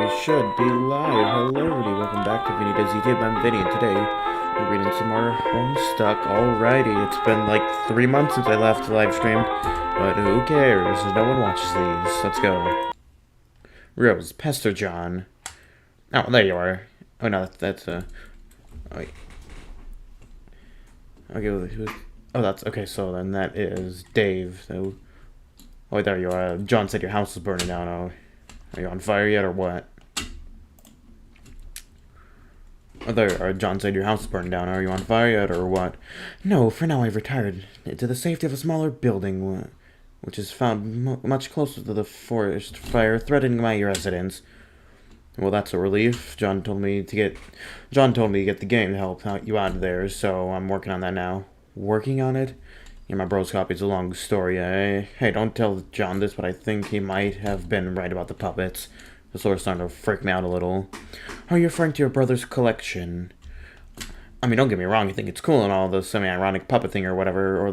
it should be live. Hello everybody, welcome back to Vinny Does YouTube. I'm Vinny, and today we're reading some more Homestuck. Alrighty, it's been like 3 months since I last live streamed, but who cares? No one watches these. Let's go. Rose, Pester John. Oh, there you are. Oh no, that's oh, wait. Okay, oh, that's okay. So then that is Dave. So, oh, there you are. John said your house is burning down. Oh. Are you on fire yet, or what? Oh, there, John said your house is burned down. Are you on fire yet, or what? No, for now I've retired to the safety of a smaller building, which is found much closer to the forest fire threatening my residence. Well, that's a relief. John told me to get the game to help you out of there, so I'm working on that now. Working on it? Yeah, my bro's copy's a long story. Hey, don't tell John this, but I think he might have been right about the puppets. The story's starting to freak me out a little. Are you referring to your brother's collection? I mean, don't get me wrong, I think it's cool and all, the semi-ironic puppet thing or whatever,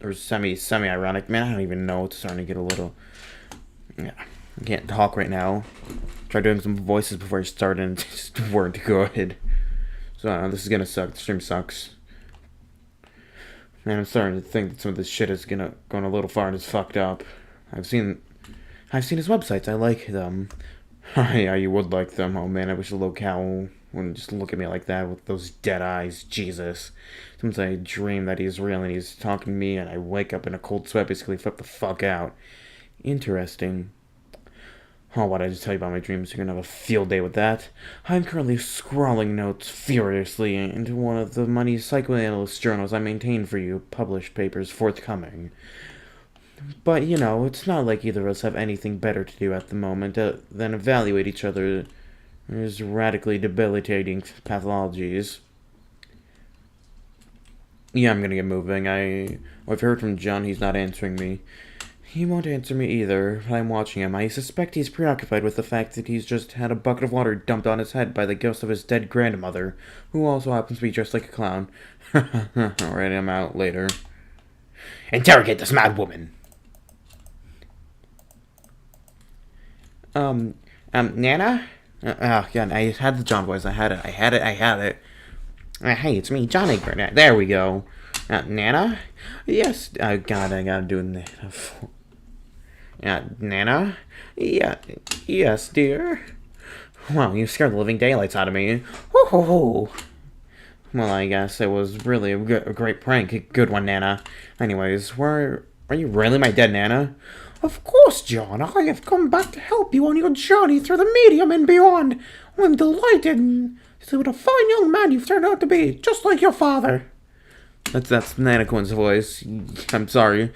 or semi-ironic. Man, I don't even know. It's starting to get a little... Yeah, I can't talk right now. Try doing some voices before I start and it just weren't good. So, I don't know, this is gonna suck. The stream sucks. Man, I'm starting to think that some of this shit is going a little far and it's fucked up. I've seen his websites. I like them. Yeah, you would like them. Oh man, I wish the locale wouldn't just look at me like that with those dead eyes. Jesus. Sometimes I dream that he's real and he's talking to me and I wake up in a cold sweat, basically flip the fuck out. Interesting. Oh, what I just tell you about my dreams? You're gonna have a field day with that. I'm currently scrawling notes furiously into one of the money psychoanalyst journals I maintain for you. Published papers forthcoming. But, you know, it's not like either of us have anything better to do at the moment than evaluate each other's radically debilitating pathologies. Yeah, I'm gonna get moving. I've heard from John. He's not answering me. He won't answer me either, but I'm watching him. I suspect he's preoccupied with the fact that he's just had a bucket of water dumped on his head by the ghost of his dead grandmother, who also happens to be dressed like a clown. Alright, I'm out later. Interrogate this mad woman! Nana? Yeah, I had the John voice. I had it. Hey, it's me, John Egbert. There we go. Nana? Yes, God, I gotta do it. Nana? Yeah, yes, dear. Well, you scared the living daylights out of me. Ho. Well, I guess it was really a great prank. Good one, Nana. Anyways, are you really my dead Nana? Of course, John. I have come back to help you on your journey through the medium and beyond. I'm delighted to see what a fine young man you've turned out to be, just like your father. That's Nana Quinn's voice. I'm sorry.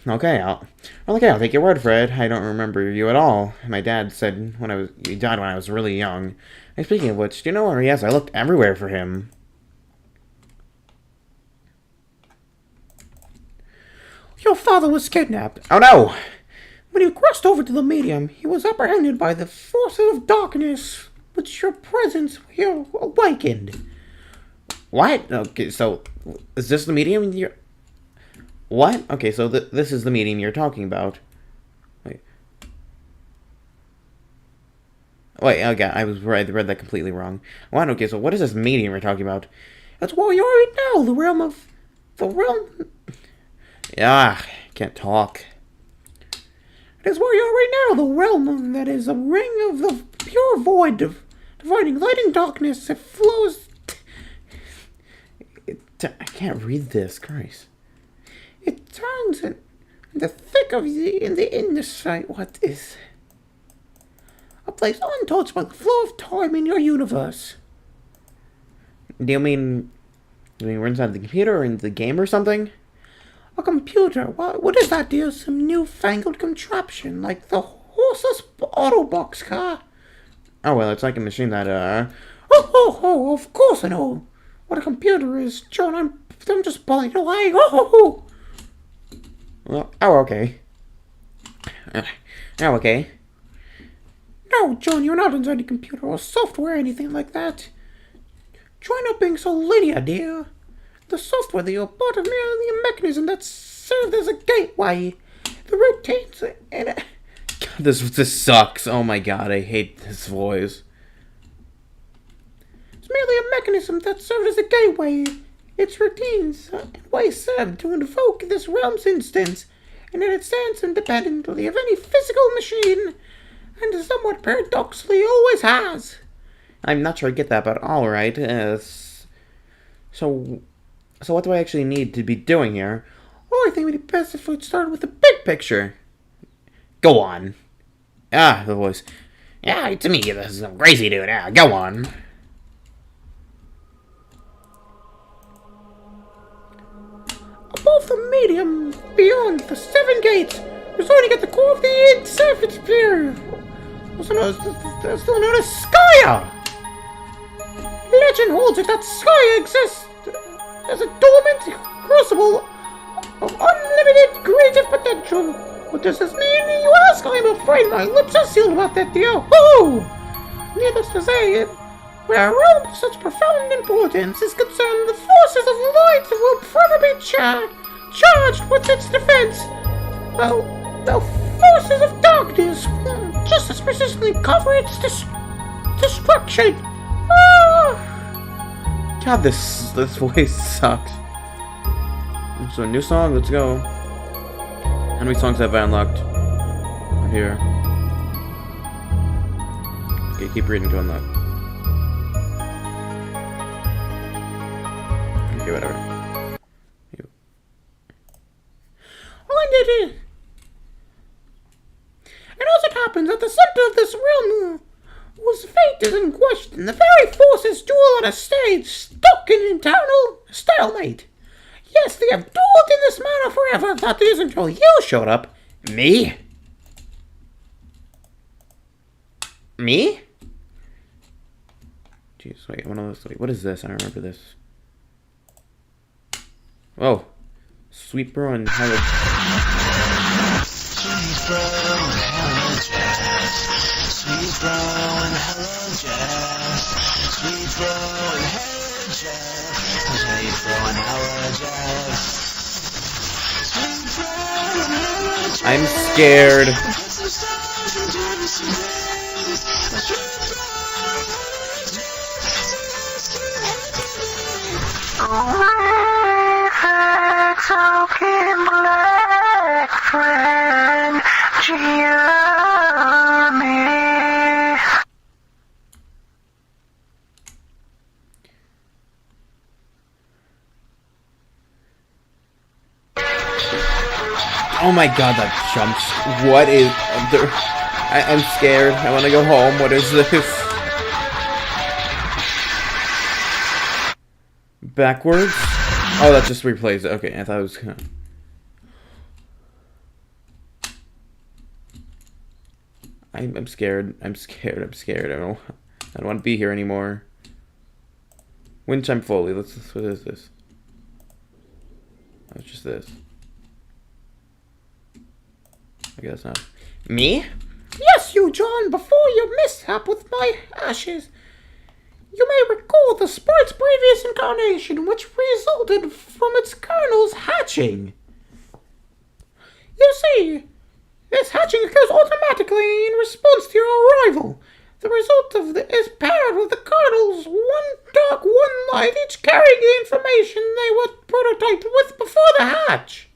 Okay, I'll take your word for it. I don't remember you at all. My dad said he died when I was really young. And speaking of which, do you know where he is? I looked everywhere for him. Your father was kidnapped. Oh no! When you crossed over to the medium, he was apprehended by the forces of darkness, which your presence here awakened. What? Okay, so is this the medium you're... What? Okay, so this is the medium you're talking about. Wait, okay, I read that completely wrong. What? Okay, so what is this medium you're talking about? It's where you are right now, the realm... Yeah, can't talk. It is where you are right now, the realm that is a ring of the pure void, dividing light and darkness. It flows... I can't read this, Christ. It turns in the thick of in the industry. What is a place untouched by the flow of time in your universe? Do you mean we're inside the computer or in the game or something? A computer? What is that, dear? Some newfangled contraption like the horseless Autobox car? Oh well, it's like a machine that Oh, of course I know what a computer is, John. I'm just pulling away. Oh. Well, okay. Okay. No, John, you're not inside a computer or software or anything like that. Try not being so linear, dear. The software that you're part of merely a mechanism that serves as a gateway. The routines and This sucks. Oh my god, I hate this voice. It's merely a mechanism that served as a gateway. Its routines and ways served to invoke this realm's instance, and it stands independently of any physical machine, and somewhat paradoxically always has. I'm not sure I get that, but alright. So what do I actually need to be doing here? Oh, I think it'd be best if we'd start with the big picture. Go on. Ah, the voice. Yeah, it's me, this is crazy dude. Yeah, go on. Above the medium, beyond the 7 gates, residing at the core of the 8th surface sphere, also known as Skya. Legend holds it that Skya exists as a dormant crucible of unlimited creative potential. What does this mean, you ask? I'm afraid my lips are sealed about that deal. Oh! Needless to say, where a realm of such profound importance is concerned, the forces of light will forever be charged with its defense, while the forces of darkness will just as persistently cover its destruction. Ah! God, this voice sucks. So, new song, let's go. How many songs have I unlocked? Right here. Okay, keep reading to unlock. Okay, whatever. And as it happens, at the center of this realm, whose fate is in question, the very forces duel on a stage, stuck in internal stalemate. Yes, they have dueled in this manner forever. That is until you showed up. Me? Me? Jeez, wait, what is this? I don't remember this. Oh. Sweet Bro and Hello. Sweet Bro and Hello Jeff. Sweet Bro and Hello Jeff. Sweet Bro and Hello Jeff. Sweet Bro and Hello Jeff. Sweet Bro and Hello Jeff. I'm scared. Token black friend, Jeremy. Oh my god, that jumps. What is... I'm scared. I want to go home. What is this? Backwards? Oh, that just replays it. Okay, I thought it was... I'm scared. I'm scared. I don't want to be here anymore. Wind chime Foley. What is this? Oh, it's just this. I guess not. Me? Yes, you, John, before your mishap with my ashes. You may recall the sprite's previous incarnation, which resulted from its kernel's hatching. You see, this hatching occurs automatically in response to your arrival. The result of is paired with the kernels, one dark, one light, each carrying the information they were prototyped with before the hatch.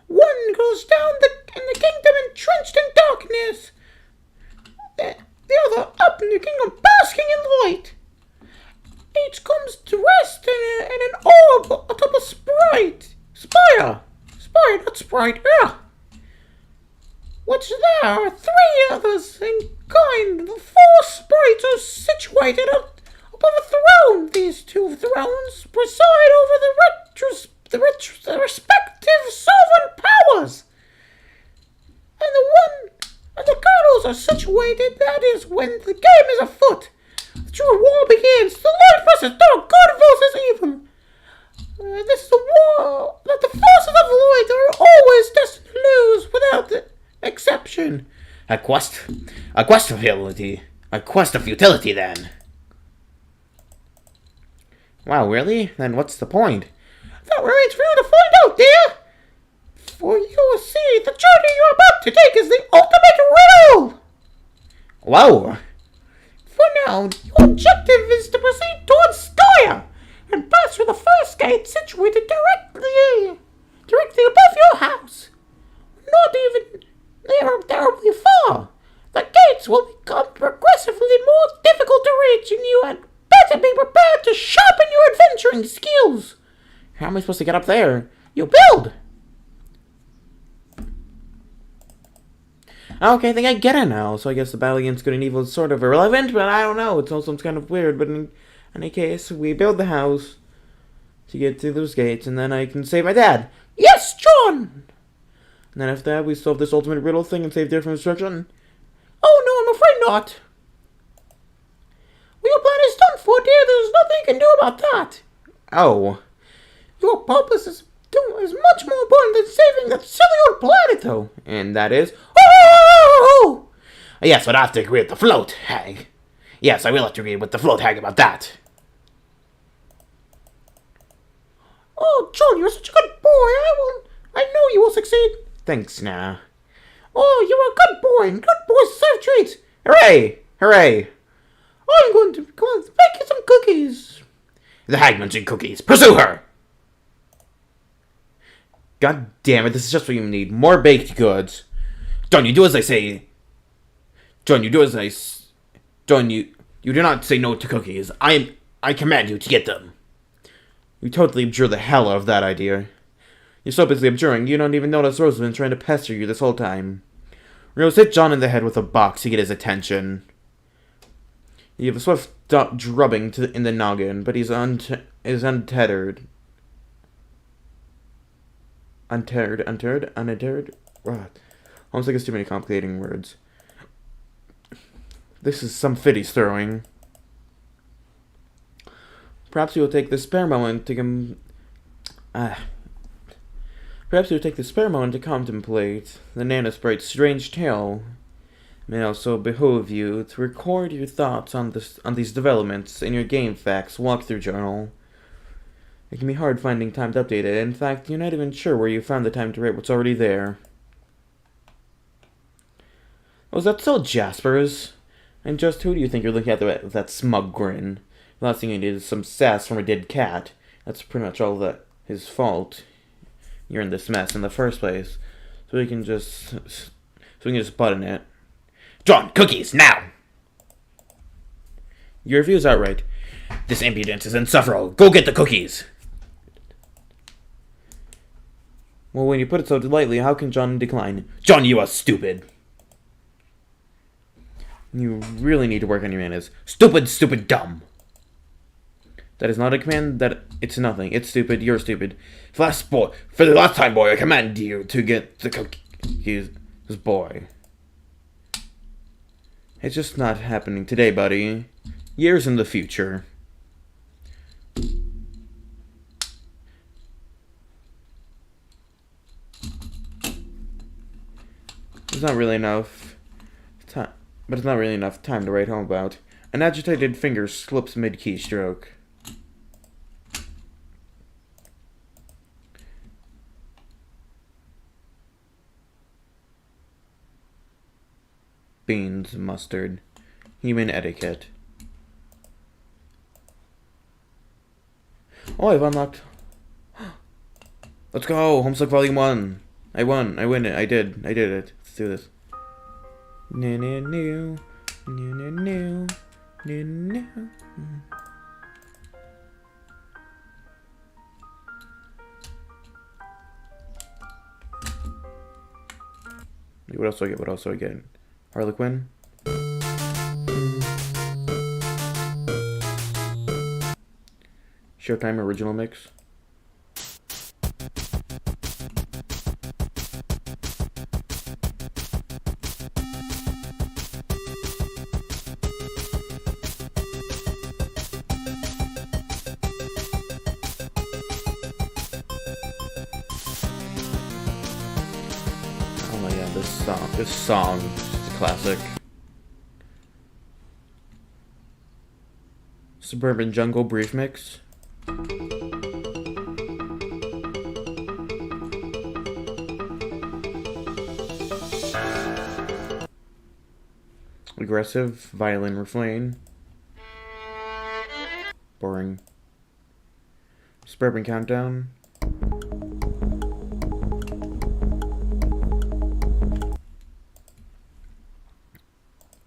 One goes down in the kingdom entrenched in darkness. The other up in the kingdom basking in light. Each comes to rest in an orb atop a sprite. Spire, not sprite. Yeah. Which there are 3 others in kind. The 4 sprites are situated above a throne. These 2 thrones preside over the respective sovereign powers. And the kernels are situated, that is, when the game is afoot. The true war begins. The light versus dark, good versus evil. This is a war that the forces of light are always destined to lose without exception. A quest of utility. A quest of utility, then. Wow, really? Then what's the point? That remains for you to find out, dear. for you see, the journey you're about to take is the ultimate riddle! Whoa! For now, your objective is to proceed towards Skya and pass through the first gate situated directly above your house. Not even terribly far. The gates will become progressively more difficult to reach, and you had better be prepared to sharpen your adventuring skills. How am I supposed to get up there? You build! Okay, I think I get it now. So I guess the battle against good and evil is sort of irrelevant, but I don't know. It's also kind of weird. But in any case, we build the house to get to those gates, and then I can save my dad. Yes, John! And then after that, we solve this ultimate riddle thing and save Deer from destruction. Oh no, I'm afraid not. Well, your plan is done for, dear. There's nothing you can do about that. Oh. Your purpose is much more important than saving that silly old planet, though. And that is... Oh! Yes, but I have to agree with the float hag. Yes, I will have to agree with the float hag about that. Oh, John, you're such a good boy. I know you will succeed. Thanks, nah. Oh, you're a good boy, and good boys deserve treats. Hooray! Hooray! I'm going to bake you some cookies. The hag mentioned cookies. Pursue her! God damn it, this is just what you need. More baked goods. John, you do as I say. John, you do as I... John, you do not say no to cookies. I command you to get them. You totally abjure the hell out of that idea. You're so busy abjuring, you don't even notice Rosalind's trying to pester you this whole time. Rose hit John in the head with a box to get his attention. You have a swift drubbing in the noggin, but he's untethered. Undeterred? Almost like it's too many complicating words. This is some fit he's throwing. Perhaps he will take the spare moment to contemplate the nanosprite's strange tale. It may also behoove you to record your thoughts on these developments in your game facts walkthrough journal. It can be hard finding time to update it. In fact, you're not even sure where you found the time to write what's already there. Was that so, Jaspers? And just who do you think you're looking at with that smug grin? The last thing you need is some sass from a dead cat. That's pretty much all that his fault. You're in this mess in the first place. So we can just button it. John, cookies, now! Your review's outright. This impudence is insufferable. Go get the cookies! Well, when you put it so lightly, how can John decline? John, you are stupid. You really need to work on your manners. Stupid, stupid, dumb. That is not a command. It's nothing. It's stupid. You're stupid. For the last time, boy, I command you to get the cookies. Boy. It's just not happening today, buddy. Years in the future. There's not really enough time, but it's not really enough time to write home about. An agitated finger slips mid-keystroke. Beans, mustard, human etiquette. Oh, I've unlocked. Let's go! Homestuck Volume 1! I won. I win it. I did it. Let's do this. What else do I get? What else do I get? Harlequin? Showtime original mix. Oh my god, this song is a classic. Suburban Jungle Brief Mix. aggressive violin refrain. Boring. Suburban countdown.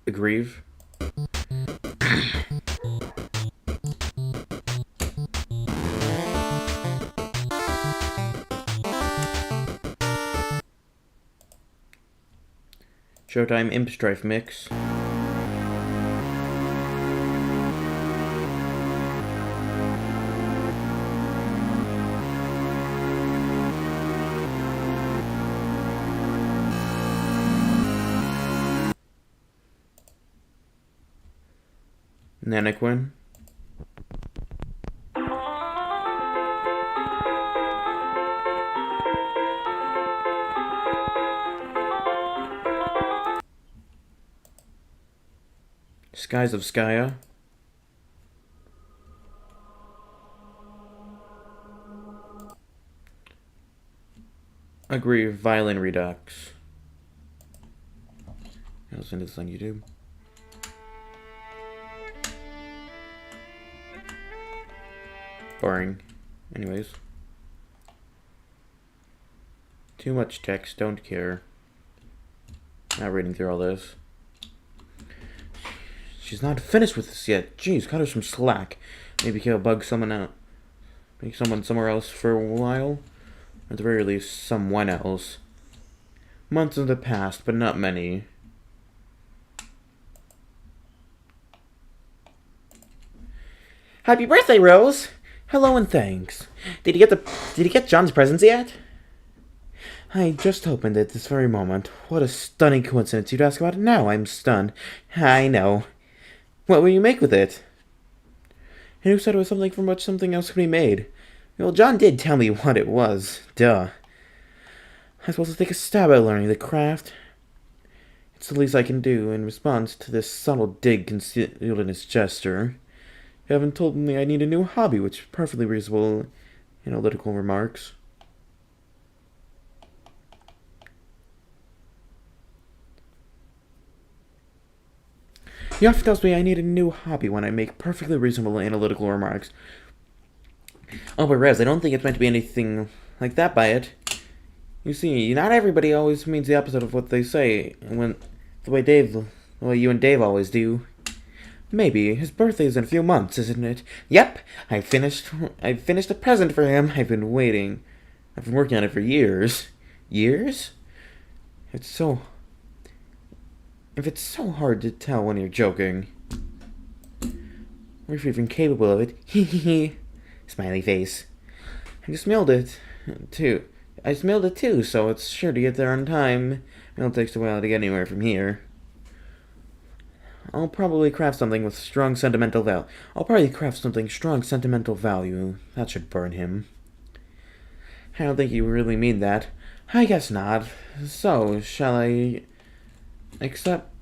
Aggrieve. Showtime Imp Strife mix. Nanaquin. Skies of Skya. Agree, Violin Redux. I'll send this on YouTube. Boring. Anyways. Too much text, don't care. Not reading through all this. She's not finished with this yet. Jeez, cut her some slack. Maybe kill bug someone out. Make someone somewhere else for a while. At the very least, someone else. Months in the past, but not many. Happy birthday, Rose! Hello and thanks. Did you get John's presents yet? I just opened it this very moment. What a stunning coincidence. You'd ask about it now. I'm stunned. I know. What will you make with it? And who said it was something from which something else could be made? Well, John did tell me what it was. Duh. I'm supposed to take a stab at learning the craft. It's the least I can do in response to this subtle dig concealed in his gesture. You haven't told me I need a new hobby, which is perfectly reasonable analytical remarks. He often tells me I need a new hobby when I make perfectly reasonable analytical remarks. Oh, but Rez, I don't think it's meant to be anything like that by it. You see, not everybody always means the opposite of what they say, when the way you and Dave always do. Maybe. His birthday is in a few months, isn't it? Yep. I finished a present for him. I've been waiting. I've been working on it for years. Years? If it's so hard to tell when you're joking. Or if you're even capable of it. Hee hee hee. Smiley face. I just mailed it, too. So it's sure to get there on time. It takes a while to get anywhere from here. I'll probably craft something strong sentimental value. That should burn him. I don't think you really mean that. I guess not. So, shall I expect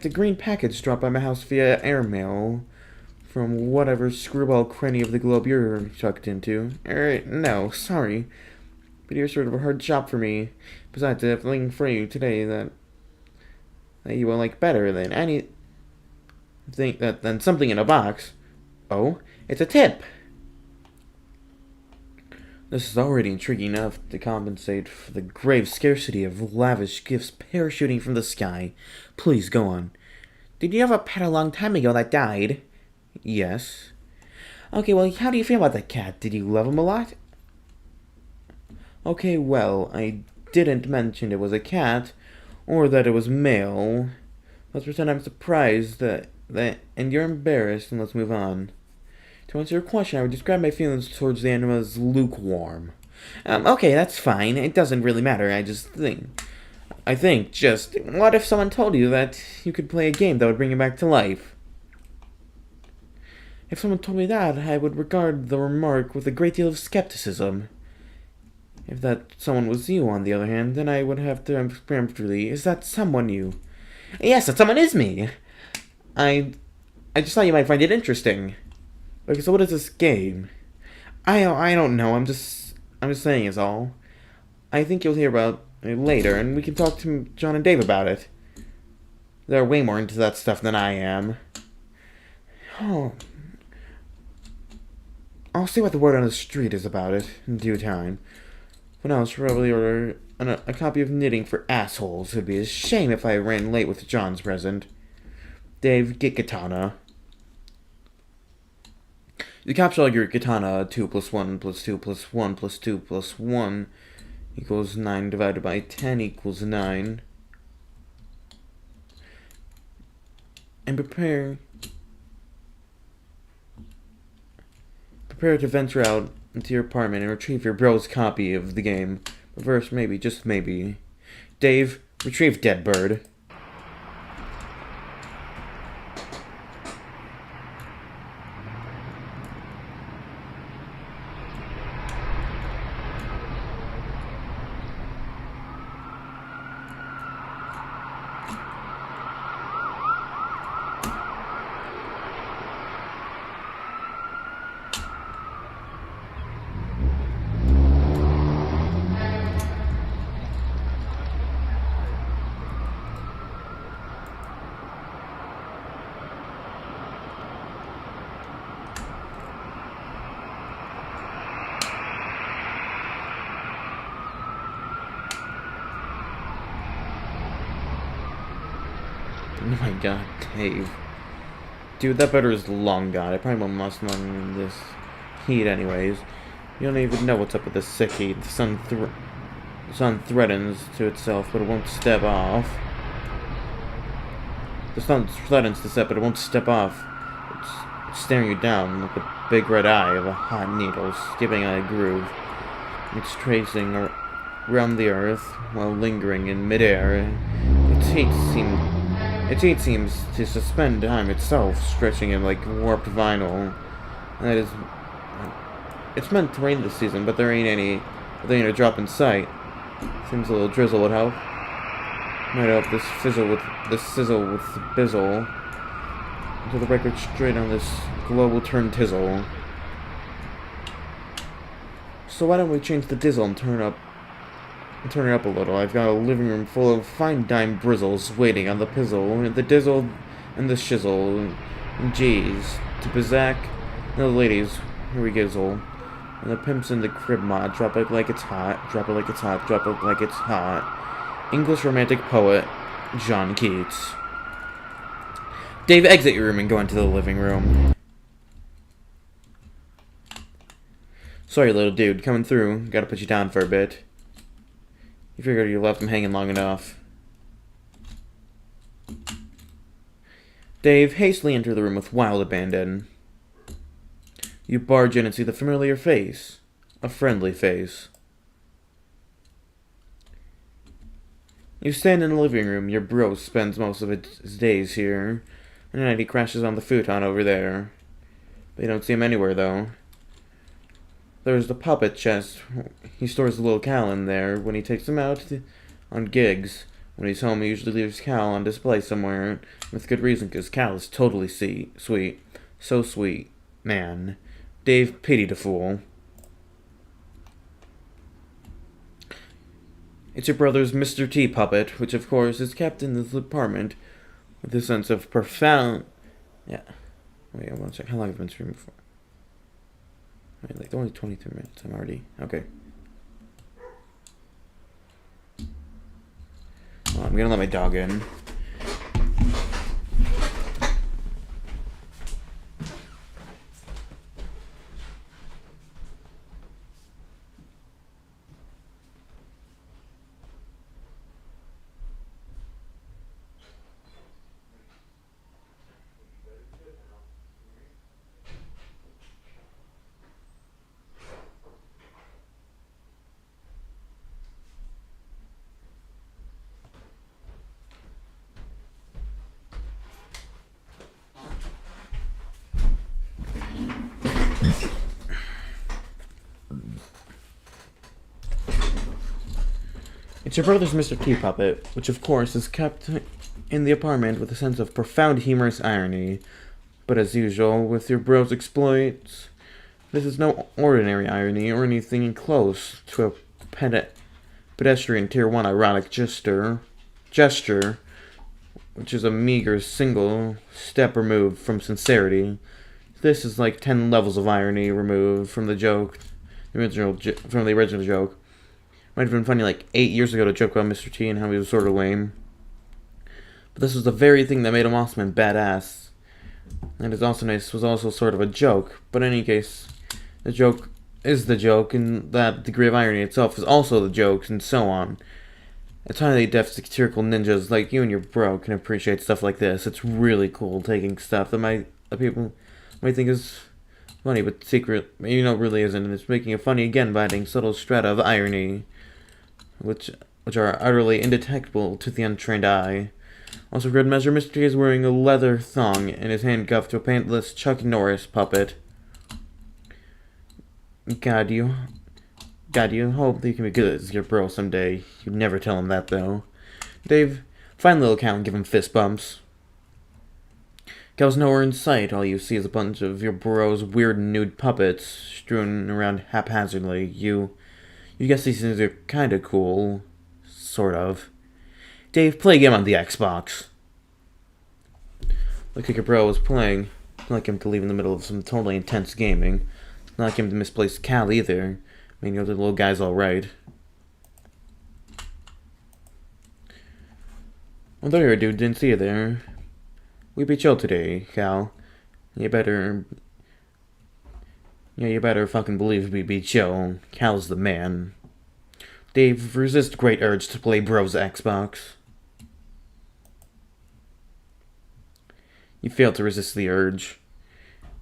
a green package dropped by my house via airmail from whatever screwball cranny of the globe you're tucked into? No, sorry. But you're sort of a hard job for me. Besides, I have something for you today that you will like better than than something in a box. Oh, it's a tip. This is already intriguing enough to compensate for the grave scarcity of lavish gifts parachuting from the sky. Please go on. Did you have a pet a long time ago that died? Yes. Okay, well, how do you feel about that cat? Did you love him a lot? Okay, well, I didn't mention it was a cat, or that it was male. Let's pretend I'm surprised and you're embarrassed, and let's move on. To answer your question, I would describe my feelings towards the animal as lukewarm. Okay, that's fine. It doesn't really matter. What if someone told you that you could play a game that would bring you back to life? If someone told me that, I would regard the remark with a great deal of skepticism. If that someone was you, on the other hand, then I would have to peremptorily, is that someone you? Yes, that someone is me. I just thought you might find it interesting. Okay, so what is this game? I don't know. I'm just saying is all. I think you'll hear about it later, and we can talk to John and Dave about it. They're way more into that stuff than I am. Oh. I'll see what the word on the street is about it in due time. For now, I'll probably order a copy of Knitting for Assholes. It'd be a shame if I ran late with John's present. Dave, get katana. You capture your katana. 2 plus 1 plus 2 plus 1 plus 2 plus 1 equals 9 divided by 10 equals 9. And prepare to venture out into your apartment and retrieve your bro's copy of the game. But first, maybe, just maybe, Dave, retrieve Dead Bird. Oh my god, Dave. Dude, that butter is long gone. I probably won't last long in this heat anyways. You don't even know what's up with this sick heat. The sun threatens to itself, but it won't step off. The sun threatens to set, but it won't step off. It's staring you down like the big red eye of a hot needle, skipping a groove. It's tracing around the earth while lingering in midair. Its heat seems to suspend time itself, stretching it like warped vinyl. And it's meant to rain this season, but there ain't a drop in sight. Seems a little drizzle would help. Might help this sizzle with the bizzle. Until the record straight on this global turn tizzle. So why don't we change the dizzle and turn it up a little. I've got a living room full of fine dime brizzles waiting on the pizzle, and the dizzle, and the shizzle, and G's, to Bazak, and the ladies, here we gizzle, and the pimps in the crib mod, drop it like it's hot, drop it like it's hot, drop it like it's hot. English romantic poet, John Keats. Dave, exit your room and go into the living room. Sorry, little dude, coming through. Gotta put you down for a bit. You figured you left him hanging long enough. Dave hastily entered the room with wild abandon. You barge in and see the familiar face. A friendly face. You stand in the living room. Your bro spends most of his days here. And at night he crashes on the futon over there. But you don't see him anywhere, though. There's the puppet chest. He stores the little Cal in there when he takes him out on gigs. When he's home, he usually leaves Cal on display somewhere. With good reason, because Cal is totally sweet. So sweet. Man. Dave pitied a fool. It's your brother's Mr. T puppet, which of course is kept in this apartment with a sense of profound... Yeah. Wait, I want to check how long I've been streaming for. Wait, like only 23 minutes. I'm already... Okay. Well, I'm gonna let my dog in. It's your brother's Mr. T puppet, which of course is kept in the apartment with a sense of profound humorous irony. But as usual, with your bro's exploits, this is no ordinary irony or anything close to a pedestrian tier 1 ironic gesture. which is a meager single step removed from sincerity. This is like 10 levels of irony removed from the joke, from the original joke. Might have been funny like 8 years ago to joke about Mr. T and how he was sort of lame. But this was the very thing that made him awesome and badass. And his awesomeness was also sort of a joke. But in any case, the joke is the joke, and that degree of irony itself is also the joke, and so on. It's highly deaf satirical ninjas like you and your bro can appreciate stuff like this. It's really cool taking stuff that people might think is funny, but secret, really isn't, and it's making it funny again by adding subtle strata of irony, which are utterly indetectable to the untrained eye. Also, for good measure, Mr. T is wearing a leather thong and his hand cuffed to a paintless Chuck Norris puppet. God, you hope that you can be good as your bro someday. You'd never tell him that, though. Dave, find little Cal and give him fist bumps. Cal's nowhere in sight. All you see is a bunch of your bro's weird nude puppets strewn around haphazardly. You guess these things are kinda cool. Sort of. Dave, play a game on the Xbox. Look like your bro was playing. Not like him to leave in the middle of some totally intense gaming. Not like him to misplace Cal either. I mean, the little guy's alright. Oh, there you are, dude. Didn't see you there. We be chill today, Cal. You better fucking believe we be chill. Cal's the man. Dave, resist great urge to play bro's Xbox. You fail to resist the urge.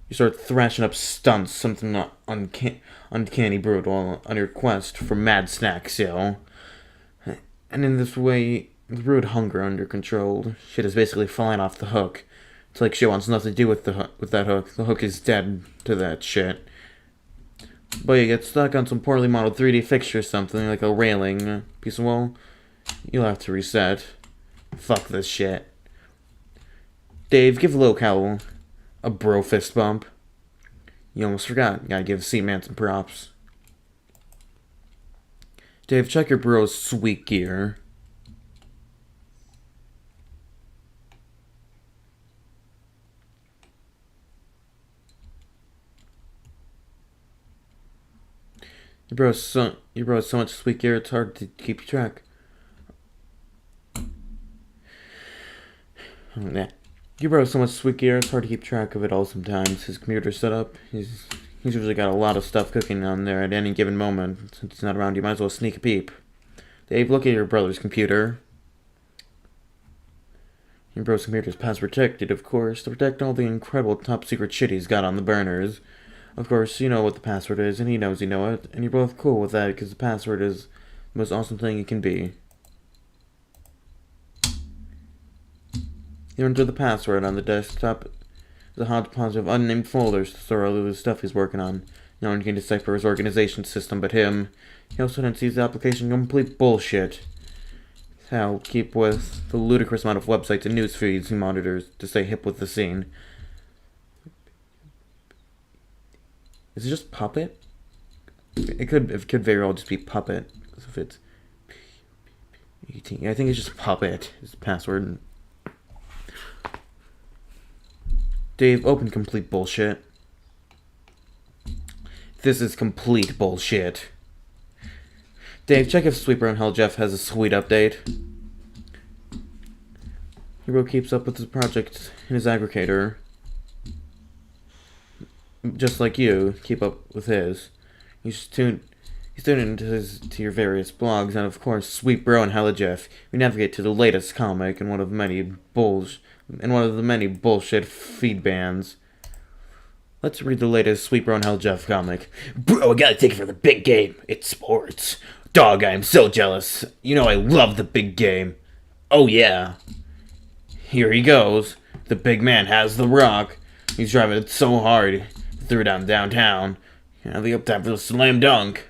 You start thrashing up stunts, something uncanny brutal, on your quest for mad snacks, yo. And in this way, with rude hunger under control, shit is basically flying off the hook. It's like shit wants nothing to do with that hook. The hook is dead to that shit. But you get stuck on some poorly modeled 3D fixture, something like a railing, piece of wall. You'll have to reset. Fuck this shit. Dave, give Lil Cal a bro fist bump. You almost forgot. You gotta give C-Man some props. Dave, check your bro's sweet gear. Your bro has so much sweet gear, it's hard to keep track. Your bro has so much sweet gear, it's hard to keep track of it all sometimes. His computer's set up. He's usually got a lot of stuff cooking on there at any given moment. Since he's not around, you might as well sneak a peep. Dave, look at your brother's computer. Your bro's computer is password protected, of course, to protect all the incredible top secret shit he's got on the burners. Of course, you know what the password is, and he knows you know it, and you're both cool with that because the password is the most awesome thing it can be. You enter the password on the desktop. There's a hodgepodge of unnamed folders to store all of the stuff he's working on. No one can decipher his organization system but him. He also then sees the application complete bullshit. He'll keep with the ludicrous amount of websites and news feeds he monitors to stay hip with the scene. Is it just Puppet? It could very well just be Puppet. If it's I think it's just Puppet is the password. Dave, open complete bullshit. This is complete bullshit. Dave, check if Sweeper and Hell Jeff has a sweet update. Hero keeps up with his project in his aggregator. Just like you, keep up with his. He's tuned into your various blogs, and of course, Sweet Bro and Hella Jeff. We navigate to the latest comic in one of the many bullshit feed bands. Let's read the latest Sweet Bro and Hell Jeff comic. Bro, I gotta take it for the big game. It's sports. Dog, I am so jealous. You know I love the big game. Oh yeah. Here he goes. The big man has the rock. He's driving it so hard, he threw it downtown. Now the uptime for the slam dunk.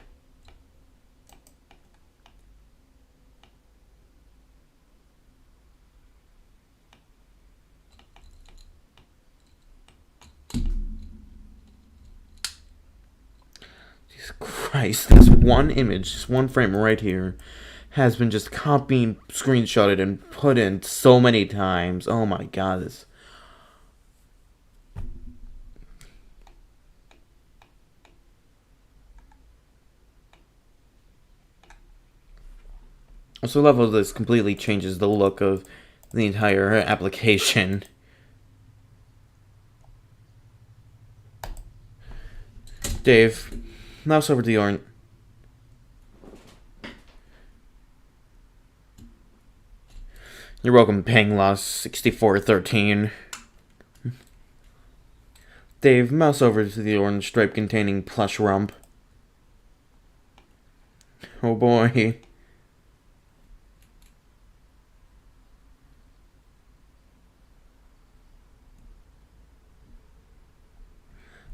Jesus Christ, this one image, just one frame right here, has been just copied, screenshotted, and put in so many times. Oh my god, this. So level this completely changes the look of the entire application. Dave, mouse over to the orange. You're welcome, Pang Loss 6413. Dave, mouse over to the orange stripe containing plush rump. Oh boy.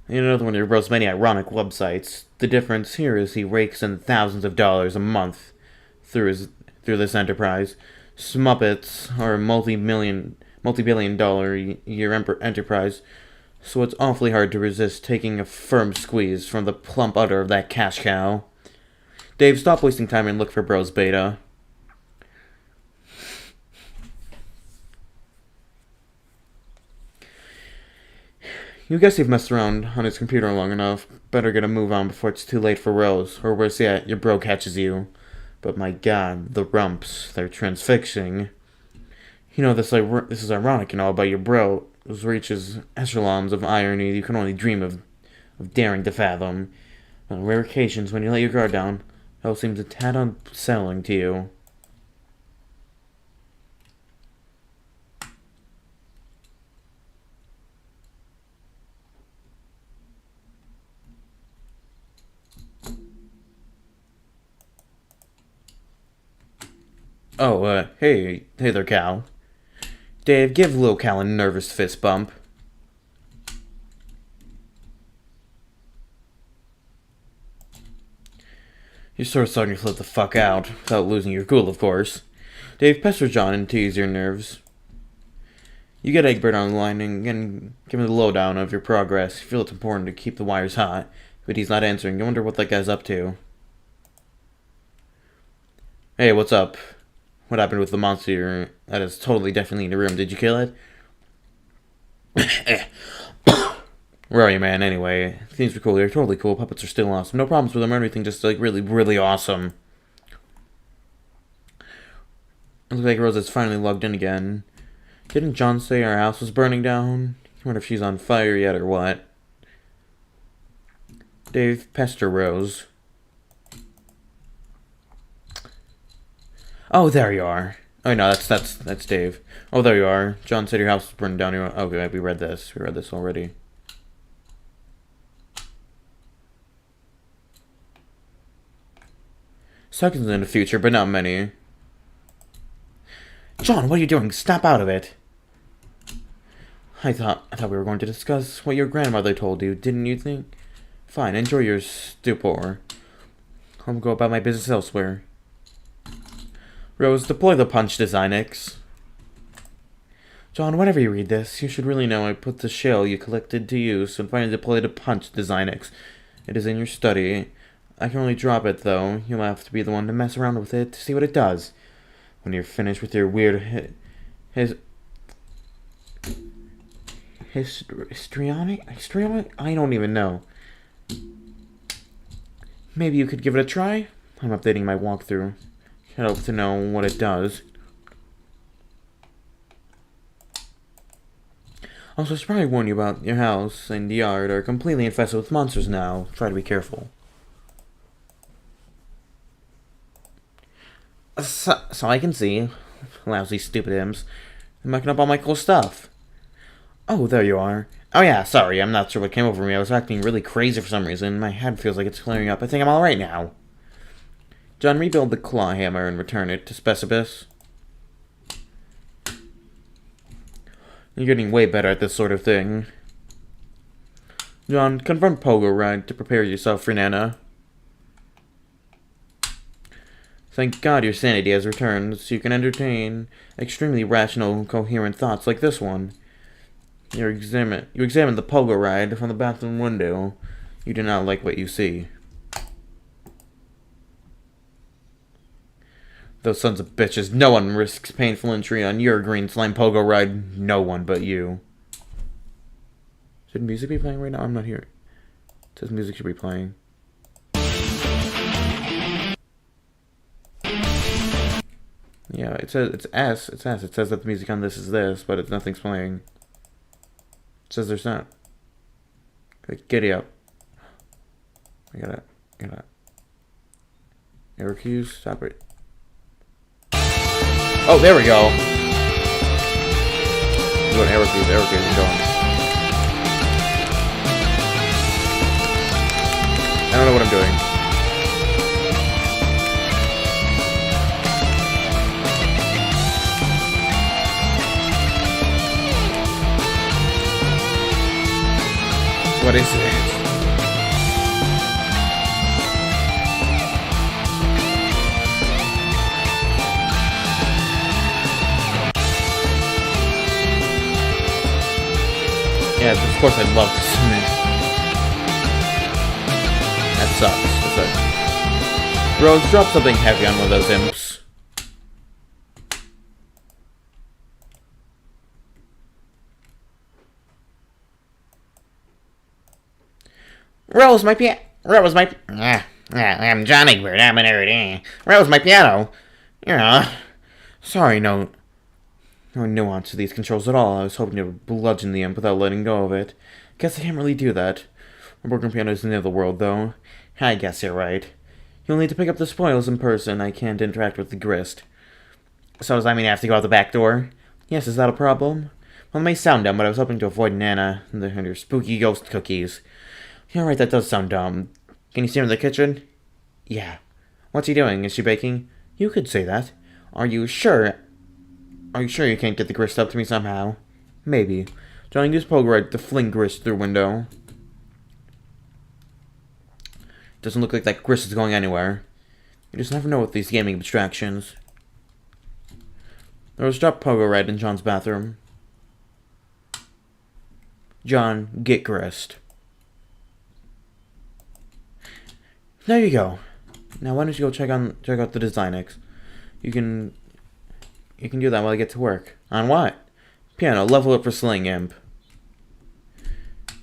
Another one of your bro's many ironic websites. The difference here is he rakes in thousands of dollars a month through this enterprise. Smuppets are a multi-billion dollar year enterprise, so it's awfully hard to resist taking a firm squeeze from the plump udder of that cash cow. Dave, stop wasting time and look for bro's beta. You guess you've messed around on his computer long enough. Better get a move on before it's too late for Rose, or worse yet, your bro catches you. But my god, the rumps, they're transfixing. You know, this is ironic and all, but your bro reaches echelons of irony you can only dream of daring to fathom. On rare occasions, when you let your guard down, it all seems a tad unsettling to you. Oh, hey there, Cal. Dave, give Lil Cal a nervous fist bump. You're sort of starting to flip the fuck out, without losing your cool, of course. Dave, pester John and tease your nerves. You get Egbert on the line and give him the lowdown of your progress. You feel it's important to keep the wires hot, but he's not answering. You wonder what that guy's up to. Hey, what's up? What happened with the monster that is totally definitely in the room? Did you kill it? Where are you, man? Anyway, things were cool. They're totally cool. Puppets are still awesome. No problems with them or anything. Just like really, really awesome. It looks like Rose is finally logged in again. Didn't John say our house was burning down? I wonder if she's on fire yet or what. Dave, pester Rose. Oh, there you are. Oh no, that's Dave. Oh, there you are. John said your house was burned down. Okay, we read this. We read this already. Seconds in the future, but not many. John, what are you doing? Snap out of it. I thought we were going to discuss what your grandmother told you, didn't you think? Fine, enjoy your stupor. I'll go about my business elsewhere. Rose, deploy the punch design X. John, whenever you read this, you should really know I put the shell you collected to use and finally deploy the punch design X. It is in your study. I can only drop it, though. You'll have to be the one to mess around with it to see what it does. When you're finished with your weird histrionic? I don't even know. Maybe you could give it a try? I'm updating my walkthrough. I'd hope to know what it does. Also, I should probably warn you about your house and the yard are completely infested with monsters now. Try to be careful. So I can see. Lousy stupid imps. They're mucking up all my cool stuff. Oh, there you are. Oh yeah, sorry, I'm not sure what came over me. I was acting really crazy for some reason. My head feels like it's clearing up. I think I'm alright now. John, rebuild the claw hammer and return it to Specibus. You're getting way better at this sort of thing. John, confront Pogo Ride to prepare yourself for Nana. Thank God your sanity has returned, so you can entertain extremely rational, coherent thoughts like this one. You examine the Pogo Ride from the bathroom window. You do not like what you see. Those sons of bitches. No one risks painful injury on your green slime pogo ride. No one but you. Should music be playing right now? I'm not here. It says music should be playing. Yeah, it says it's S. It's S. It says that the music on this is this, but nothing's playing. It says there's not. Like, giddy up. I gotta. Error keys. Stop it. Oh, there we go. I'm doing arrow keys, I'm going. I don't know what I'm doing. What is it? Yeah, of course I'd love to submit. That sucks. Rose, drop something heavy on one of those imps. I'm John Egbert, I'm an nerd. Rose, my piano. Yeah. Sorry, no nuance to these controls at all. I was hoping to bludgeon the imp without letting go of it. Guess I can't really do that. A broken piano isn't the end of the world, though. I guess you're right. You'll need to pick up the spoils in person. I can't interact with the grist. So does that mean I have to go out the back door? Yes, is that a problem? Well, it may sound dumb, but I was hoping to avoid Nana and her spooky ghost cookies. You're right, that does sound dumb. Can you see her in the kitchen? Yeah. What's he doing? Is she baking? You could say that. Are you sure? Are you sure you can't get the grist up to me somehow? Maybe. Johnny used Polaroid to fling grist through window. Doesn't look like that grist is going anywhere. You just never know with these gaming abstractions. There was dropped pogo red in John's bathroom. John, get grist. There you go. Now why don't you go check out the Designix? You can do that while I get to work. On what? Piano, level up for slaying imp.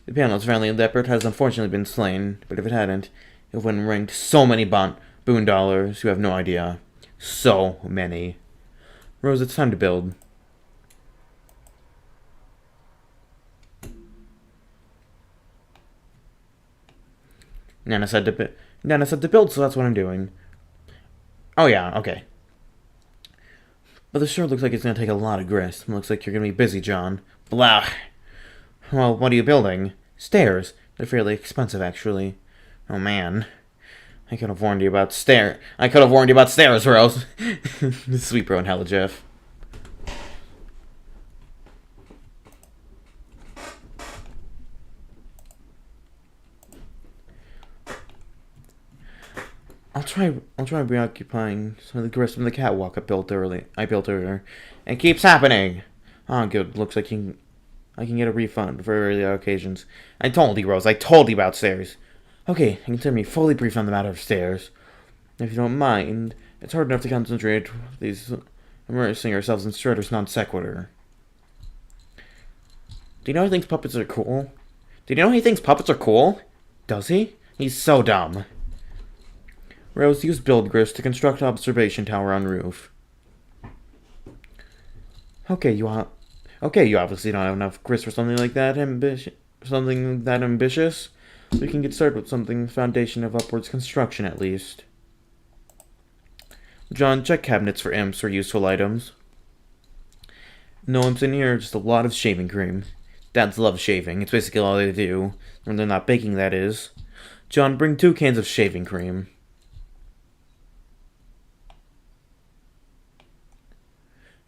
The piano's family leopard has unfortunately been slain, but if it hadn't, it would have ranked so many boon dollars, you have no idea. So many. Rose, it's time to build. Nana said to build, so that's what I'm doing. Oh yeah, okay. But this sure looks like it's going to take a lot of grist. Looks like you're going to be busy, John. Blah. Well, what are you building? Stairs. They're fairly expensive, actually. Oh man. I could have warned you about stairs, Rose. Sweet bro and hella Jeff. I'll try reoccupying some of the grist from the catwalk I built earlier. It keeps happening. Oh, good. Looks like I can get a refund for earlier occasions. I told you, Rose. I told you about stairs. Okay, consider me fully briefed on the matter of stairs. If you don't mind, it's hard enough to concentrate with these immersing ourselves in Strider's non sequitur. Do you know he thinks puppets are cool? Does he? He's so dumb. Rose used build grist to construct observation tower on roof. Okay, you obviously don't have enough grist for something like that ambitious. We can get started with something foundation of upwards construction at least. John, check cabinets for imps or useful items. No imps in here, just a lot of shaving cream. Dads love shaving. It's basically all they do. When they're not baking, that is. John, bring 2 cans of shaving cream.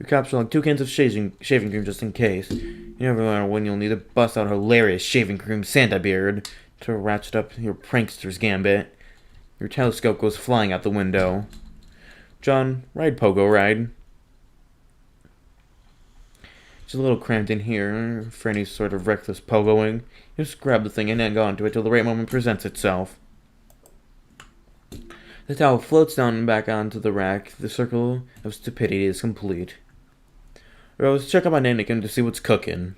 You capture like 2 cans of shaving cream just in case. You never know when you'll need to bust out a hilarious shaving cream Santa beard to ratchet up your prankster's gambit. Your telescope goes flying out the window. John, ride pogo ride. It's a little cramped in here for any sort of reckless pogoing. Just grab the thing and hang on to it till the right moment presents itself. The towel floats down and back onto the rack. The circle of stupidity is complete. Rose, check out my Anakin to see what's cooking.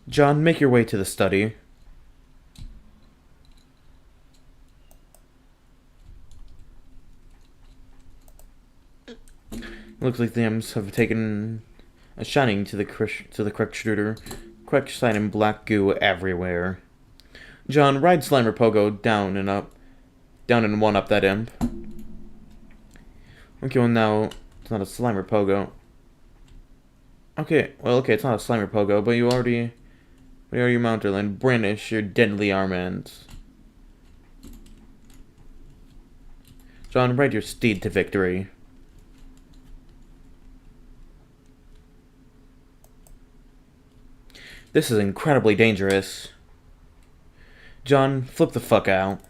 John, make your way to the study. Looks like the imps have taken a shining to the correct shooter. Correct sight and black goo everywhere. John, ride Slimer Pogo down and one up that imp. Okay, well now it's not a Slimer Pogo. Okay, it's not a Slimer Pogo, but you already mounted and brandish your deadly armaments. John, ride your steed to victory. This is incredibly dangerous. John, flip the fuck out.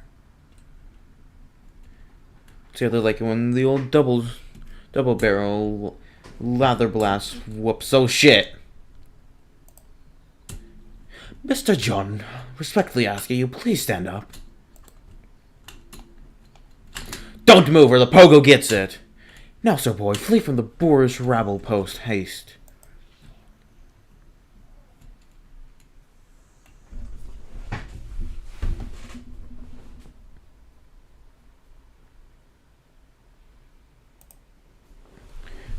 See how they're like when the old double barrel lather blast whoops. Oh shit. Mr. John, respectfully ask you, please stand up. Don't move or the pogo gets it. Now, sir boy, flee from the boorish rabble post haste.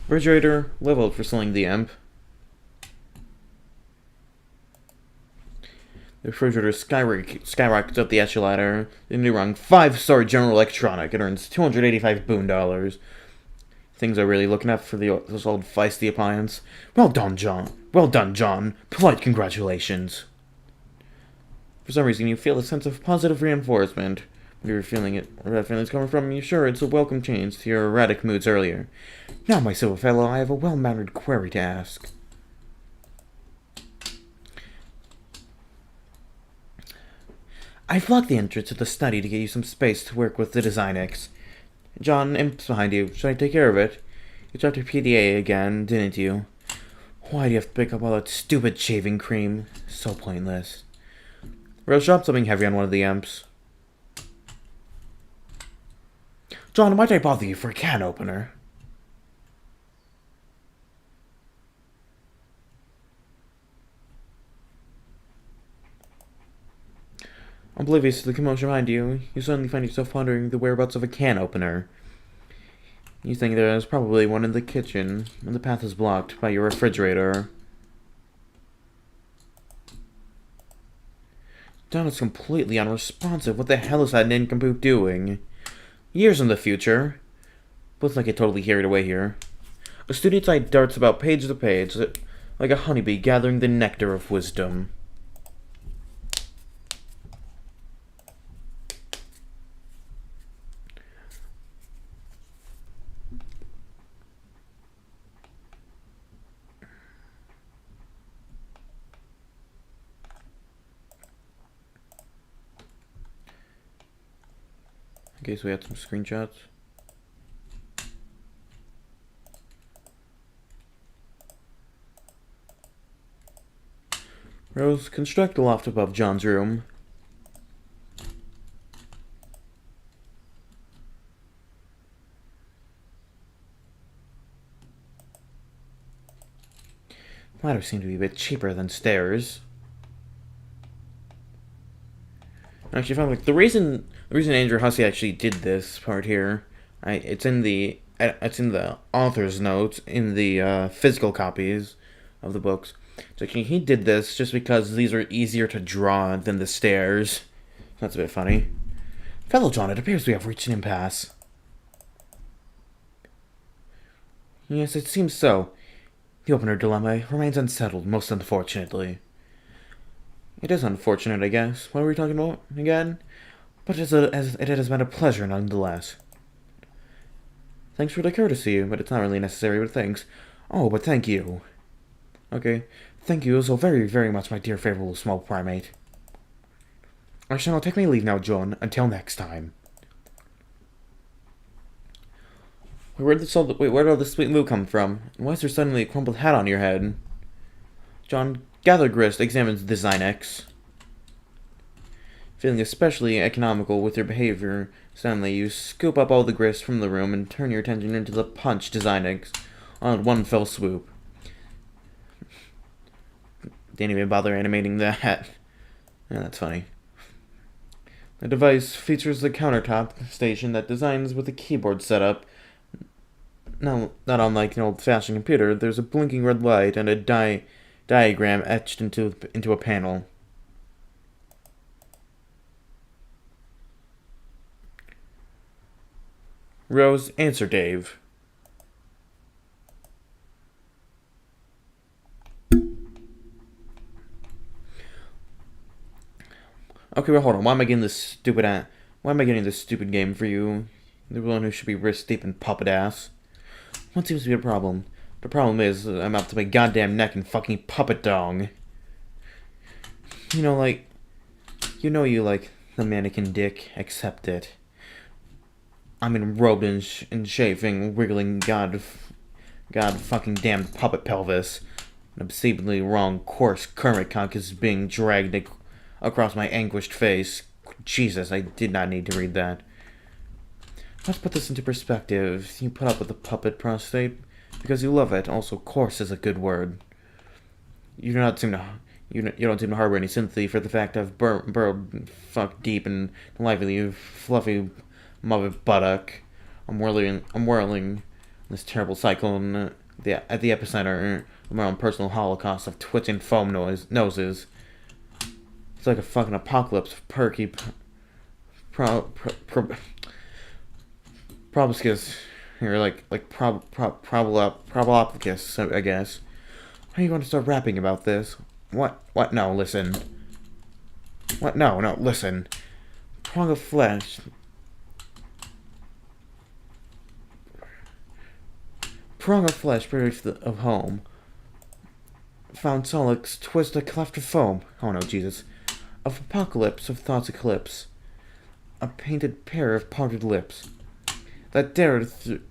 Refrigerator leveled for selling the imp. The refrigerator skyrockets up the echelon. The new rung 5-star General Electronic. It earns 285 boon dollars. Things are really looking up for this old feisty appliance. Well done, John. Well done, John. Polite congratulations. For some reason, you feel a sense of positive reinforcement. Where you're feeling it, where that feeling's coming from, you're sure it's a welcome change to your erratic moods earlier. Now, my civil fellow, I have a well-mannered query to ask. I've locked the entrance to the study to get you some space to work with the Design X. John, imp's behind you. Should I take care of it? You tried to PDA again, didn't you? Why do you have to pick up all that stupid shaving cream? So pointless. Rose, drop something heavy on one of the imps. John, might I bother you for a can opener? Oblivious to the commotion behind you, you suddenly find yourself wondering the whereabouts of a can opener. You think there is probably one in the kitchen, and the path is blocked by your refrigerator. John is completely unresponsive. What the hell is that nincompoop doing? Years in the future. Looks like I totally carried away here. A student's eye darts about page to page, like a honeybee gathering the nectar of wisdom. Okay, so we had some screenshots. Rose, construct a loft above John's room. Ladders seem to be a bit cheaper than stairs. Actually, found like the reason Andrew Hussey actually did this part here. It's in the author's notes in the physical copies of the books. So actually, he did this just because these are easier to draw than the stairs. That's a bit funny. Fellow John, it appears we have reached an impasse. Yes, it seems so. The opener dilemma remains unsettled, most unfortunately. It is unfortunate, I guess. What are we talking about again? But it has been a pleasure nonetheless. Thanks for the courtesy, but it's not really necessary, but thanks. Oh, but thank you. Okay. Thank you so very, very much, my dear favorable small primate. I shall now take my leave now, John. Until next time. Where did all this sweet moo come from? And why is there suddenly a crumpled hat on your head? John, Gather grist examines Design X. Feeling especially economical with your behavior, suddenly you scoop up all the grist from the room and turn your attention into the punch Design X on one fell swoop. Didn't even bother animating that. Yeah, that's funny. The device features a countertop station that designs with a keyboard setup. No, not unlike an old-fashioned computer, there's a blinking red light and a diagram etched into a panel. Rose, answer Dave. Okay, well, hold on. Why am I getting this stupid game for you? The one who should be wrist deep in puppet ass. What seems to be a problem? The problem is I'm up to my goddamn neck in fucking puppet dong. You know, you like the mannequin dick. Accept it. I'm enrobed in chafing, wiggling god fucking damned puppet pelvis. An obscenely wrong coarse Kermit cock is being dragged across my anguished face. Jesus, I did not need to read that. Let's put this into perspective. You put up with the puppet prostate because you love it. Also, coarse is a good word. You don't seem to harbor any sympathy for the fact I've burrowed fuck deep in the lively, fluffy, mother buttock. I'm whirling this terrible cyclone at the epicenter of my own personal holocaust of twitching foam noses. It's like a fucking apocalypse of perky proboscis, or like probolopicus, I guess. How are you going to start rapping about this? What? No, listen. What? No, listen. Prong of flesh. Prong of flesh, buried of home. Found solace, twist a cleft of foam. Oh no, Jesus. Of apocalypse, of thoughts eclipse. A painted pair of parted lips. That dared through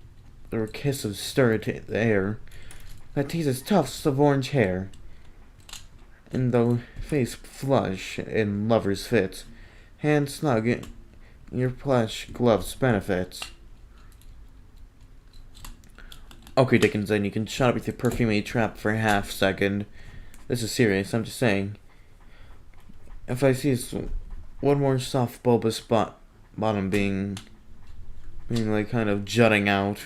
a kiss of stirred air. That teases tufts of orange hair. And though face flush in lover's fits, hand snug in your plush gloves benefits. Okay, Dickinson, you can shut up with your perfumy trap for a half second. This is serious, I'm just saying. If I see one more soft bulbous bottom being like kind of jutting out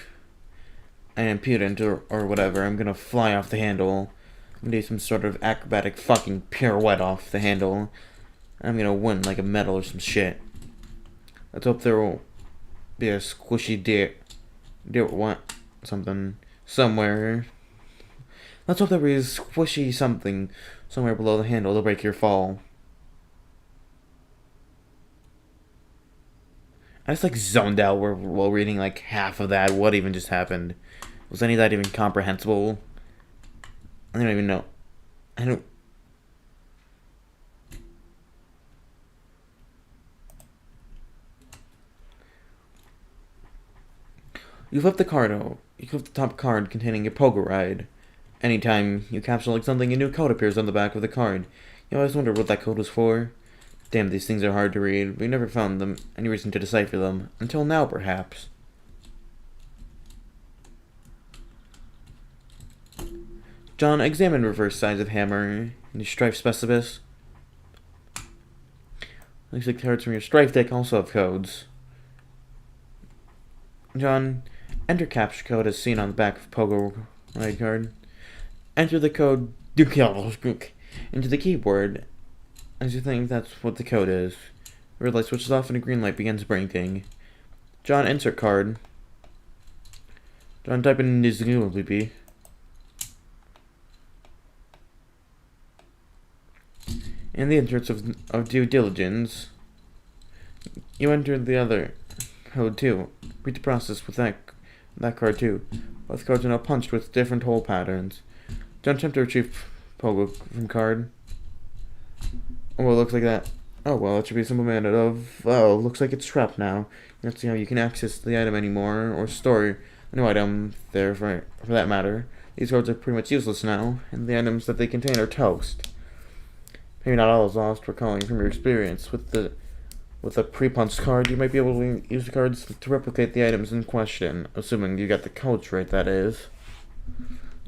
and impudent or whatever, I'm gonna fly off the handle. I'm gonna do some sort of acrobatic fucking pirouette off the handle. I'm gonna win like a medal or some shit. Let's hope there will be a squishy something somewhere. Let's hope there will be a squishy something somewhere below the handle to break your fall. I just zoned out while reading like half of that. What even just happened? Was any of that even comprehensible? I don't even know. I don't. You flip the top card containing your poker ride. Anytime you capture something, a new code appears on the back of the card. You always wonder what that code was for. Damn, these things are hard to read. We never found any reason to decipher them. Until now, perhaps. John, examine reverse sides of hammer and your strife specibus. Looks like cards from your strife deck also have codes. John, enter capture code as seen on the back of Pogo ride card. Enter the code into the keyboard as you think that's what the code is. Red light switches off and a green light begins blinking. John, insert card. John, type in Nizgulby. In the entrance of due diligence, you entered the other code too. Read the process with that card too. Both cards are now punched with different hole patterns. Don't attempt to retrieve Pogo from card. Oh, well, it looks like that. Oh, well, it should be a simple matter of, oh, looks like it's trapped now. Let's see how you can access the item anymore, or store a new item there for that matter. These cards are pretty much useless now, and the items that they contain are toast. Maybe not all is lost. Recalling from your experience with a pre-punched card, you might be able to use the cards to replicate the items in question, assuming you got the codes right, that is.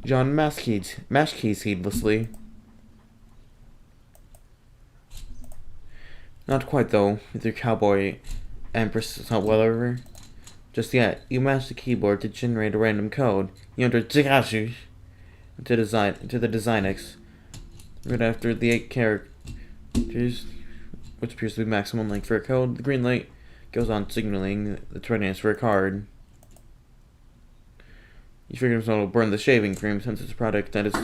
John mashed keys heedlessly. Not quite, though, with your cowboy Empress whatever. Just yet, you mashed the keyboard to generate a random code. You entered Takashi to the Designex right after the 8 characters, which appears to be maximum length for a code. The green light goes on signaling the readiness for a card. You figure it'll burn the shaving cream since it's a product that is.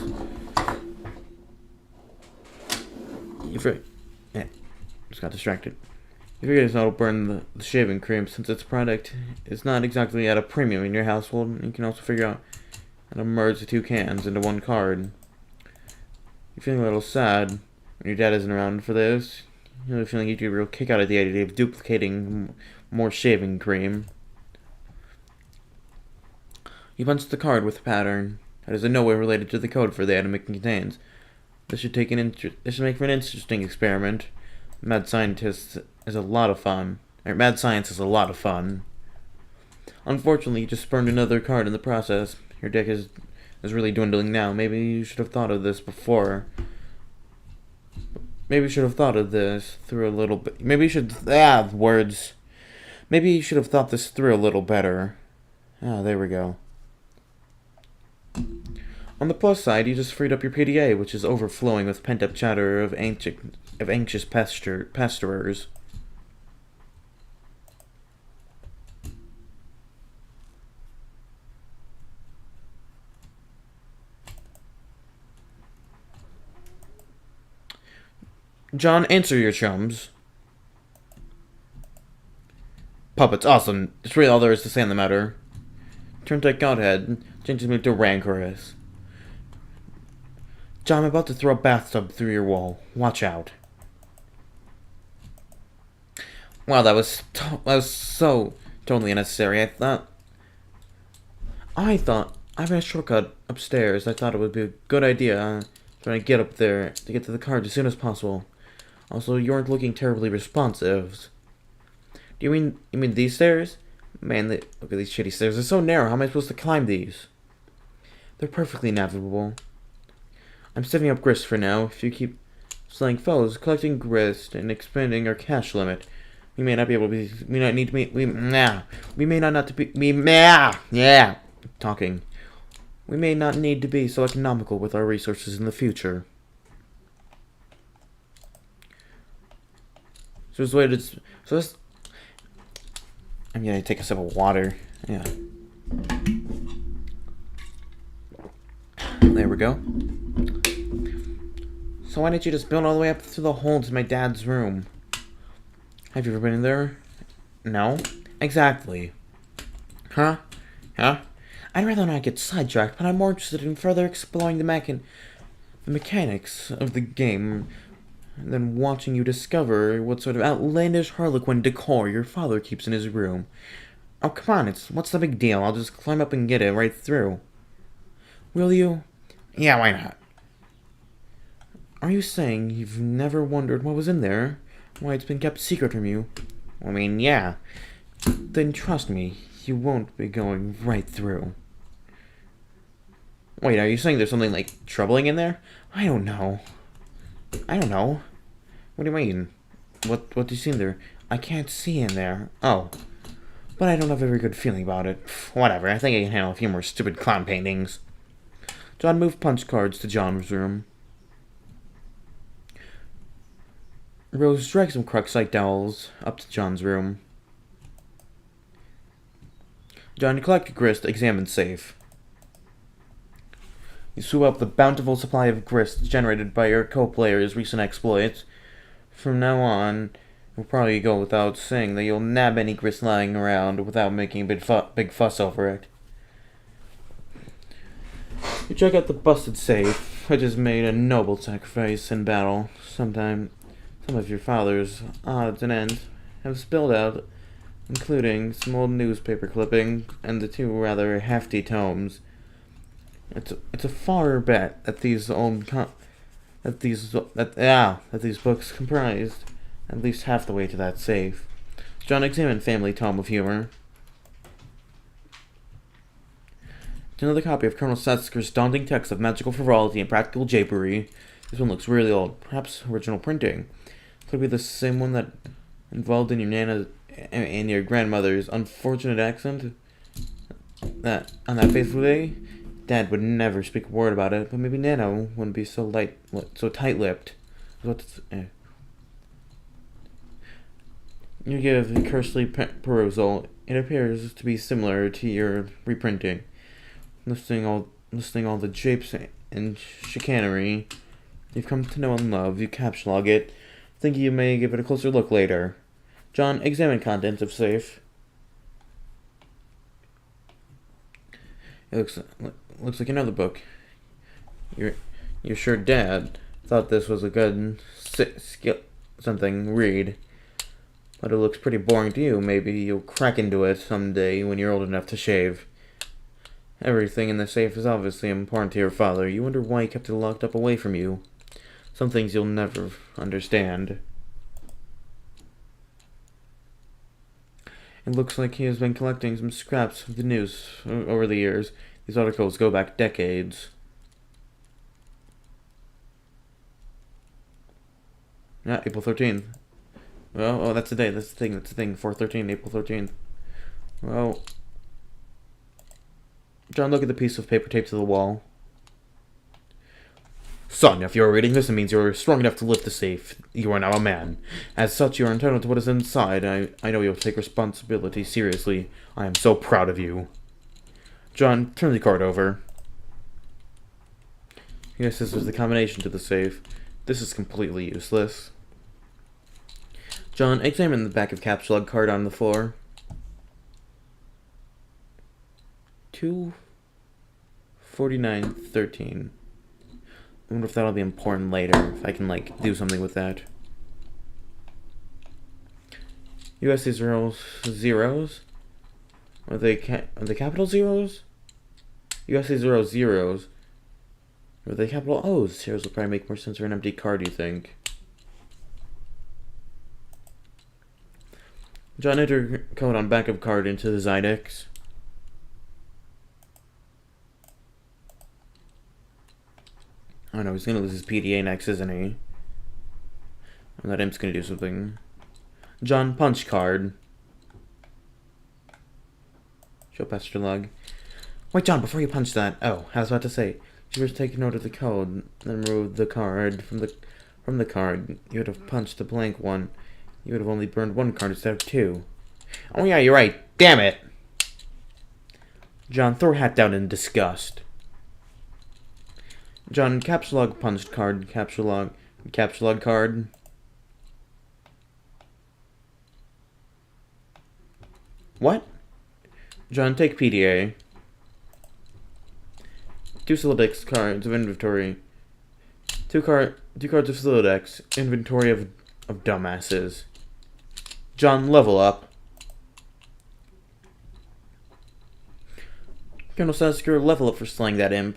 Just got distracted. You figure it'll burn the shaving cream since its product is not exactly at a premium in your household. You can also figure out how to merge the 2 cans into 1 card. You're feeling a little sad when your dad isn't around for this. You're feeling you get a real kick out of the idea of duplicating more shaving cream. You punch the card with a pattern that is in no way related to the code for the item it contains. This should make for an interesting experiment. Mad Science is a lot of fun. Unfortunately, you just burned another card in the process. Your deck is really dwindling now. Maybe you should have thought of this before. Maybe you should have thought of this through a little bit. Maybe you should have thought this through a little better. Ah, there we go. On the plus side, you just freed up your PDA, which is overflowing with pent-up chatter of anxious pesturers. John, answer your chums. Puppets, awesome. It's really all there is to say on the matter. Turn to Godhead, changes me to rancorous. John, I'm about to throw a bathtub through your wall. Watch out. Wow, that was so totally unnecessary. I thought having a shortcut upstairs. I thought it would be a good idea trying to get up there to get to the card as soon as possible. Also, you aren't looking terribly responsive. Do you mean these stairs? Man, look at these shitty stairs. They're so narrow. How am I supposed to climb these? They're perfectly navigable. I'm saving up grist for now. If you keep slaying foes, collecting grist, and expanding our cash limit, we may not be able to be. We may not need to be so economical with our resources in the future. I'm gonna take a sip of water. Yeah. There we go. So why didn't you just build all the way up to the hole into my dad's room? Have you ever been in there? No? Exactly. Huh? I'd rather not get sidetracked, but I'm more interested in further exploring the mechanics of the game than watching you discover what sort of outlandish harlequin decor your father keeps in his room. Oh, come on, what's the big deal? I'll just climb up and get it right through. Will you? Yeah, why not? Are you saying you've never wondered what was in there? Why it's been kept secret from you? I mean, yeah. Then trust me, you won't be going right through. Wait, are you saying there's something, like, troubling in there? I don't know. What do you mean? What do you see in there? I can't see in there. Oh. But I don't have a very good feeling about it. Whatever, I think I can handle a few more stupid clown paintings. John moved punch cards to John's room. Rose dragged some Crux-like dowels up to John's room. John collected grist, examined safe. You swoop up the bountiful supply of grist generated by your co-player's recent exploits. From now on, it will probably go without saying that you'll nab any grist lying around without making a big fuss over it. You check out the busted safe, which has made a noble sacrifice in battle. Some of your father's odds and ends have spilled out, including some old newspaper clippings and the 2 rather hefty tomes. It's a far bet that these old that these books comprised at least half the way to that safe. John examined Family Tome of Humor. Another copy of Colonel Setsker's daunting text of magical frivolity and practical japery. This one looks really old, perhaps original printing. Could it be the same one that involved in your Nana and your grandmother's unfortunate accident? That on that fateful day, Dad would never speak a word about it, but maybe Nana wouldn't be so tight-lipped. You give cursory perusal. It appears to be similar to your reprinting, listing all the japes and chicanery you've come to know and love. You capsulog it, thinking you may give it a closer look later. John examined contents of safe. It looks like another book. You're sure Dad thought this was a good read, but it looks pretty boring to you. Maybe you'll crack into it someday when you're old enough to shave. Everything in the safe is obviously important to your father. You wonder why he kept it locked up away from you. Some things you'll never understand. It looks like he has been collecting some scraps of the news over the years. These articles go back decades. Yeah, April 13th. Well, oh, that's the day. That's the thing. 4/13, April 13th. Well, John, look at the piece of paper taped to the wall. Son, if you're reading this, it means you're strong enough to lift the safe. You are now a man. As such, you are entitled to what is inside. I know you'll take responsibility seriously. I am so proud of you. John, turn the card over. Yes, this is the combination to the safe. This is completely useless. John examined the back of capsulog card on the floor. 24913. I wonder if that'll be important later, if I can, do something with that. USC zeros? Are they capital zeros? USC zeros. Are they capital O's? Zeros will probably make more sense for an empty card, you think? John entered code on back of card into the Zydex. Oh no, he's gonna lose his PDA next, isn't he? And that imp's gonna do something. John, punch card. Show Pastor Lug. Wait, John, before you punch that. Oh, I was about to say. You first take note of the code, then remove the card from the card. You would have punched the blank one. You would have only burned one card instead of two. Oh yeah, you're right. Damn it. John, throw hat down in disgust. John, capsulog punched card. Capsulog card. What? John, take PDA. Two Solidex cards of inventory. Two cards of Solidex. Inventory of dumbasses. John, level up. Colonel Sasker, level up for slaying that imp.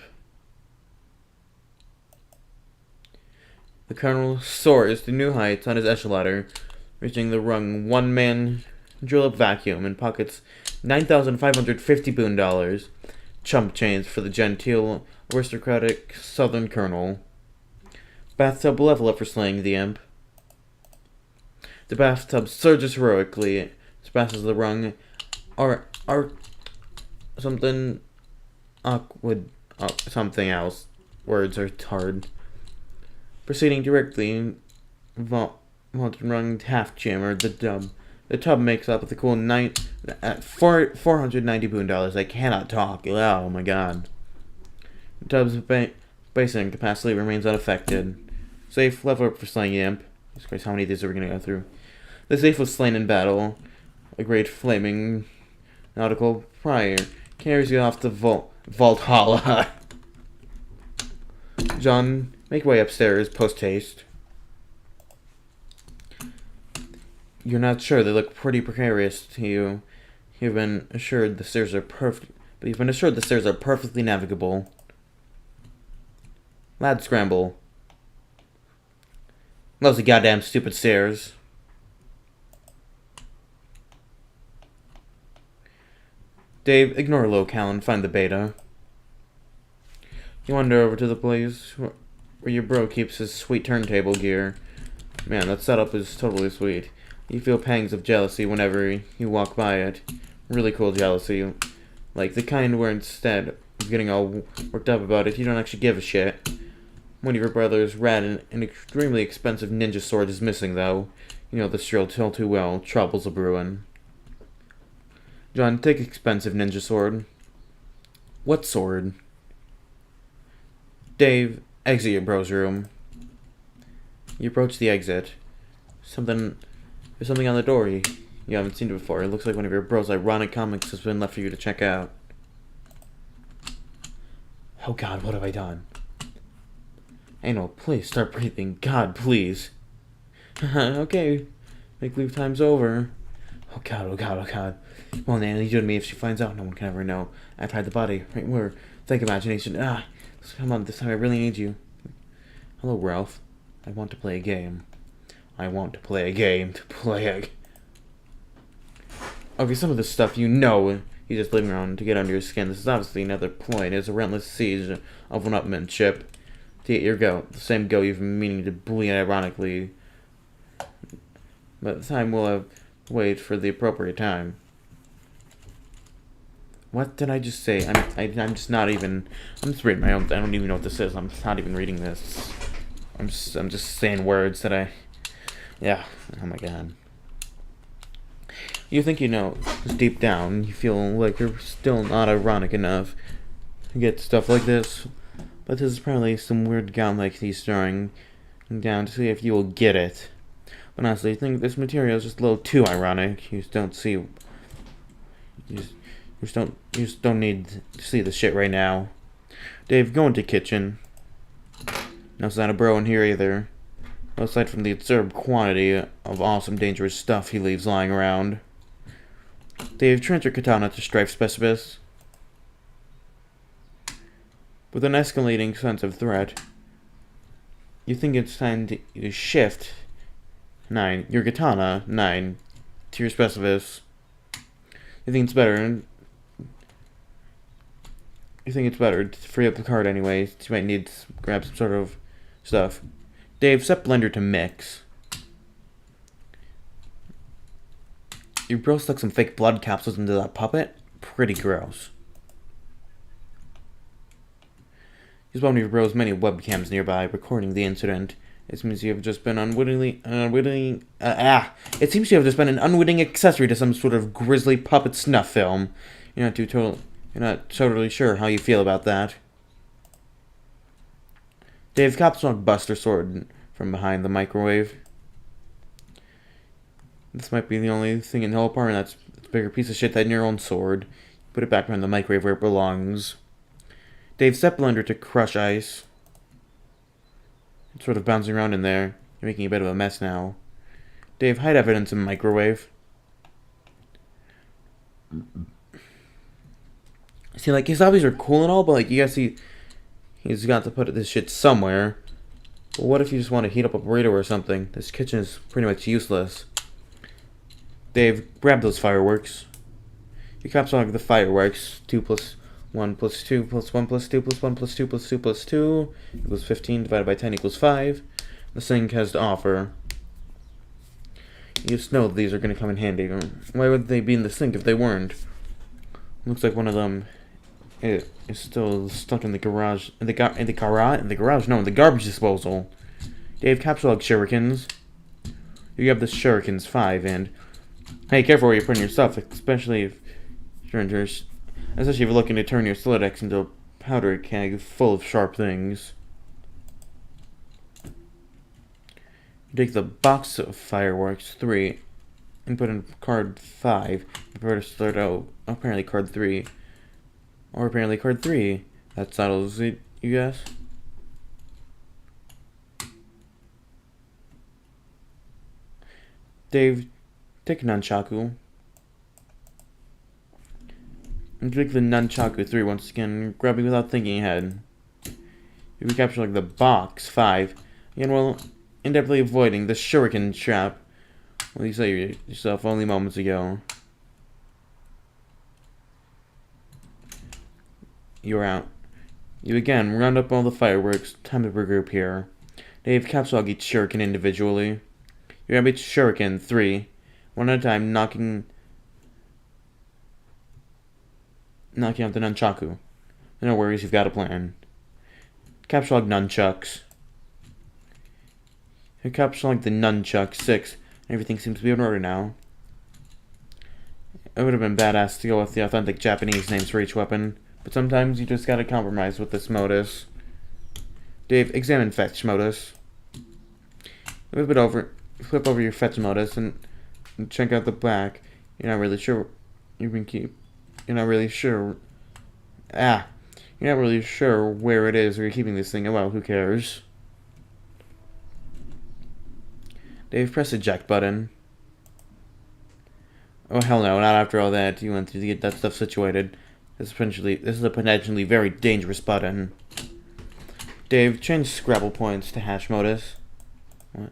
The Colonel soars to new heights on his echelon ladder, reaching the rung one-man drill-up vacuum and pockets $9,550 boon. Chump change for the genteel, aristocratic Southern Colonel. Bathtub level up for slaying the imp. The bathtub surges heroically, spasses the rung, or something awkward, something else. Words are hard. Proceeding directly, rung half jammer the tub. The tub makes up the cool $490 boon. I cannot talk. Oh my god. The tub's basing capacity remains unaffected. Safe level up for slaying the imp. Jesus Christ, how many of these are we gonna go through? The safe was slain in battle. A great flaming nautical prior carries you off to Valhalla. John, make way upstairs, post haste. You're not sure. They look pretty precarious to you. You've been assured the stairs are perfectly navigable. Lad scramble. Those are goddamn stupid stairs. Dave, ignore locale and find the beta. You wander over to the place where your bro keeps his sweet turntable gear. Man, that setup is totally sweet. You feel pangs of jealousy whenever you walk by it. Really cool jealousy. Like the kind where instead of getting all worked up about it, you don't actually give a shit. One of your brother's rad and an extremely expensive ninja sword is missing, though. You know this drill too well. Trouble's a brewin'. John, take expensive ninja sword. What sword? Dave, exit your bro's room. You approach the exit. There's something on the door you haven't seen before. It looks like one of your bro's ironic comics has been left for you to check out. Oh God, what have I done? Anal, please start breathing. God, please. Okay, make leave time's over. Oh God, oh God, oh God. Well, Nanny, you and me, if she finds out, no one can ever know. I've hid the body right where. Think imagination. Come on, this time I really need you. Hello, Ralph. I want to play a game. I want to play a game. Okay, some of this stuff you know he's just living around to get under your skin. This is obviously another ploy. It is a relentless siege of one-upmanship to get your go. The same go you've been meaning to bully ironically. But the time will have wait for the appropriate time. What did I just say? I'm just not even. I'm just reading my own. I don't even know what this is. I'm not even reading this. I'm just saying words that I. Yeah. Oh my God. You think you know, because deep down you feel like you're still not ironic enough to get stuff like this. But this is probably some weird gown like he's throwing down to see if you will get it. But honestly, I think this material is just a little too ironic. You just don't see. You just don't need to see the shit right now. Dave, go into kitchen. No sign of bro in here either. Aside from the absurd quantity of awesome dangerous stuff he leaves lying around. Dave, transfer katana to Strife Specialist. With an escalating sense of threat, you think it's time to shift 9, your katana, 9, to your Specialist. You think it's better to free up the card anyways. You might need to grab some sort of stuff. Dave, set blender to mix. Your bro stuck some fake blood capsules into that puppet? Pretty gross. Use one of your bro's many webcams nearby, recording the incident. It seems you have just been It seems you have just been an unwitting accessory to some sort of grisly puppet snuff film. You're not totally sure how you feel about that. Dave, capsule Buster sword from behind the microwave. This might be the only thing in the whole apartment that's a bigger piece of shit than your own sword. Put it back behind the microwave where it belongs. Dave, set blender to crush ice. It's sort of bouncing around in there. You're making a bit of a mess now. Dave, hide evidence in microwave. See, like, his hobbies are cool and all, but, like, you gotta see, he's got to put this shit somewhere. But what if you just want to heat up a burrito or something? This kitchen is pretty much useless. Dave, grab those fireworks. You capsule the fireworks. 2 plus 1 plus 2 plus 1 plus 2 plus 1 plus 2 plus 2 plus 2 equals 15 divided by 10 equals 5. The sink has to offer. You just know these are going to come in handy. Why would they be in the sink if they weren't? Looks like one of them is still stuck in the garage. In the garbage disposal. Dave, capsule shurikens. You have the shurikens 5 and hey, careful where you're putting your stuff, especially if you're looking to turn your Solidex into a powder keg full of sharp things. You take the box of fireworks 3 and put in card 5. Prepare to start out. Apparently card 3. Or apparently card 3. That settles it, you guess? Dave, take a nunchaku. And click the nunchaku 3 once again, grabbing without thinking ahead. You recapture like the box 5. Again, well, indebtedly avoiding the shuriken trap. Well, you said yourself only moments ago. You're out. You again round up all the fireworks. Time to regroup here. Dave capsuled each shuriken individually. You grab each shuriken, 3, one at a time, knocking out the nunchaku. No worries, you've got a plan. Capsuled nunchucks. You capsuled the nunchuck, 6. Everything seems to be in order now. It would have been badass to go with the authentic Japanese names for each weapon, but sometimes you just gotta compromise with this modus. Dave, examine fetch modus. Flip over your fetch modus and check out the back. You're not really sure. You're not really sure. You're not really sure where it is or you're keeping this thing. Well, who cares? Dave, press the eject button. Oh, hell no, not after all that you went through to get that stuff situated. This is a potentially very dangerous button. Dave, change Scrabble points to hash modus. What?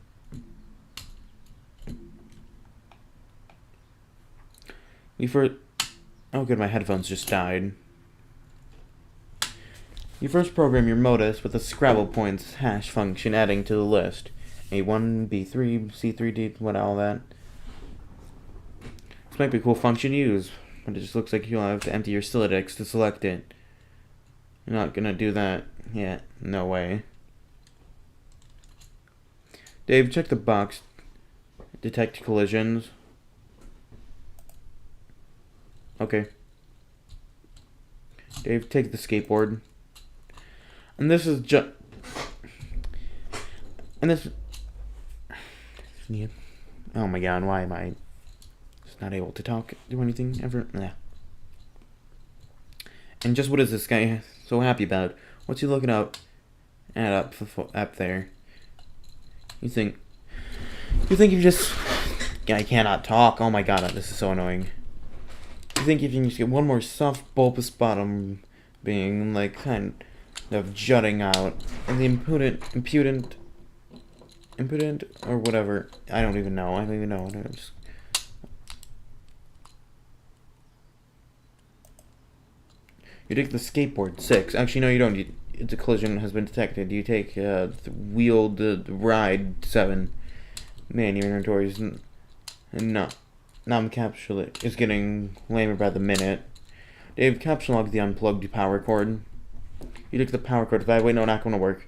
Oh good, my headphones just died. You first program your modus with the Scrabble points hash function adding to the list. A1, B3, C3, D, all that. This might be a cool function to use, but it just looks like you'll have to empty your Sylladex to select it. You're not gonna do that yet. No way. Dave, check the box. Detect collisions. Okay. Dave, take the skateboard. And this is just... And this... Oh my god, why am I just not able to talk, do anything, ever? Nah. And just what is this guy so happy about? What's he looking up there? You think you just... I cannot talk. Oh my god, this is so annoying. You think if you can just get one more soft bulbous bottom being like kind of jutting out and the impudent or whatever. I don't even know. You take the skateboard, 6. Actually, no, you don't. The collision has been detected. You take the ride, 7. Man, your inventory is non-encapsulate is getting lamer by the minute. Dave, capsulog the unplugged power cord. You take the power cord. Wait, no, not gonna work.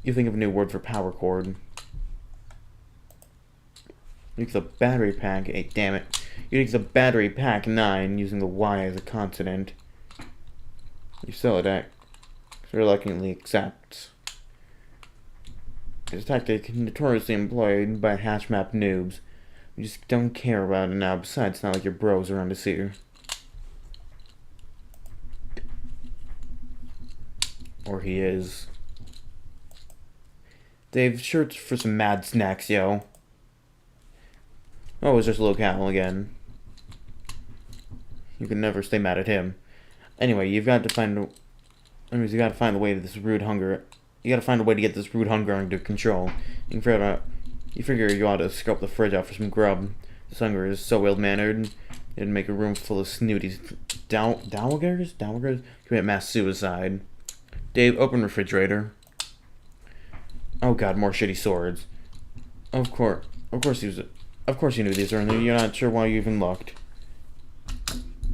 You think of a new word for power cord. You take the battery pack. 8. Damn it. You take the battery pack 9 using the Y as a consonant. You sell it at reluctantly accepts. It's a tactic notoriously employed by hash map noobs. You just don't care about it now. Besides, it's not like your bros around to see you. Or he is. Dave, shirts for some mad snacks, yo. Oh, it was just locale again. You can never stay mad at him. Anyway, you gotta find a way to this rude hunger. You gotta find a way to get this rude hunger under control. You figure you ought to scope the fridge out for some grub. This hunger is so ill-mannered, it'd make a room full of snooty dowagers commit mass suicide. Dave, open refrigerator. Oh god, more shitty swords. Of course you knew these were in there. You're not sure why you even looked.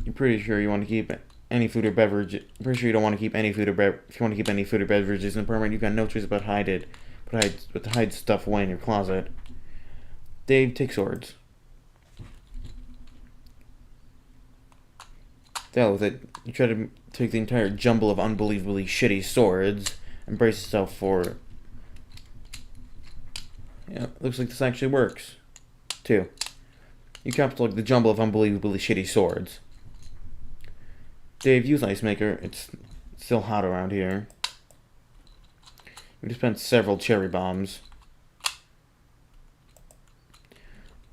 You're pretty sure you want to keep any food or beverage. Pretty sure you don't want to keep any food or if you want to keep any food or beverages in the apartment, you've got no choice but to hide stuff away in your closet. Dave, take swords. Deal with it. You try to take the entire jumble of unbelievably shitty swords and brace yourself for it. Yeah, looks like this actually works. 2. You capture the jumble of unbelievably shitty swords. Dave, use ice maker. It's still hot around here. We just spent several cherry bombs.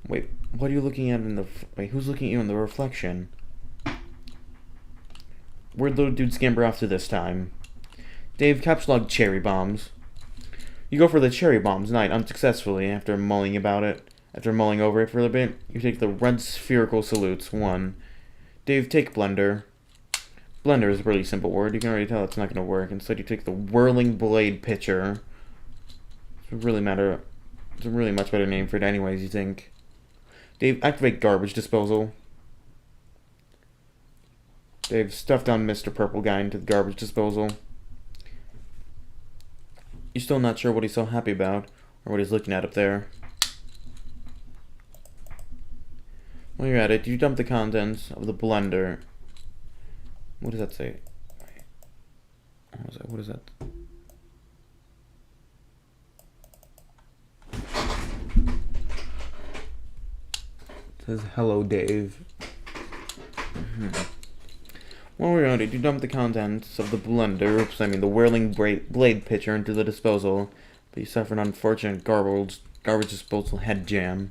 Wait, what are you looking at in the... Wait, who's looking at you in the reflection? Where'd little dude scamper off to this time? Dave, capsulog cherry bombs. You go for the cherry bombs night unsuccessfully after mulling about it. After mulling over it for a bit, you take the red spherical salutes. 1. Dave, take blender. Blender is a really simple word. You can already tell it's not going to work. Instead, you take the whirling blade pitcher. It's a really much better name for it anyways, you think. Dave, activate garbage disposal. Dave, stuff down Mr. Purple Guy into the garbage disposal. You're still not sure what he's so happy about, or what he's looking at up there. While you're at it, you dump the contents of the blender. What does that say? What is that? It says, hello, Dave. While we're at it, you dump the contents of the blender, the whirling blade pitcher into the disposal, but you suffer an unfortunate garbage disposal head jam.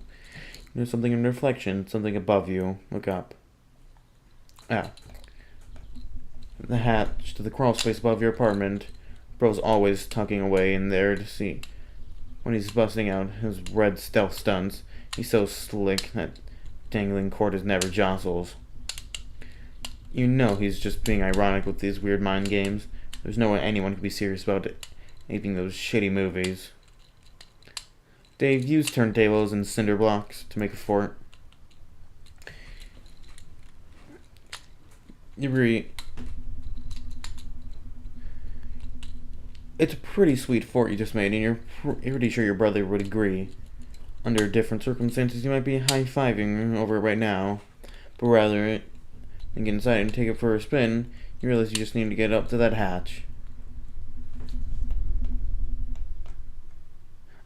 There's something in reflection, something above you. Look up. Ah. The hatch to the crawl space above your apartment. Bro's always tucking away in there to see. When he's busting out his red stealth stunts, he's so slick that dangling cord is never jostles. You know he's just being ironic with these weird mind games. There's no way anyone could be serious about aping those shitty movies. Dave used turntables and cinder blocks to make a fort. It's a pretty sweet fort you just made, and you're pretty sure your brother would agree. Under different circumstances, you might be high-fiving over it right now. But rather than get inside and take it for a spin, you realize you just need to get up to that hatch.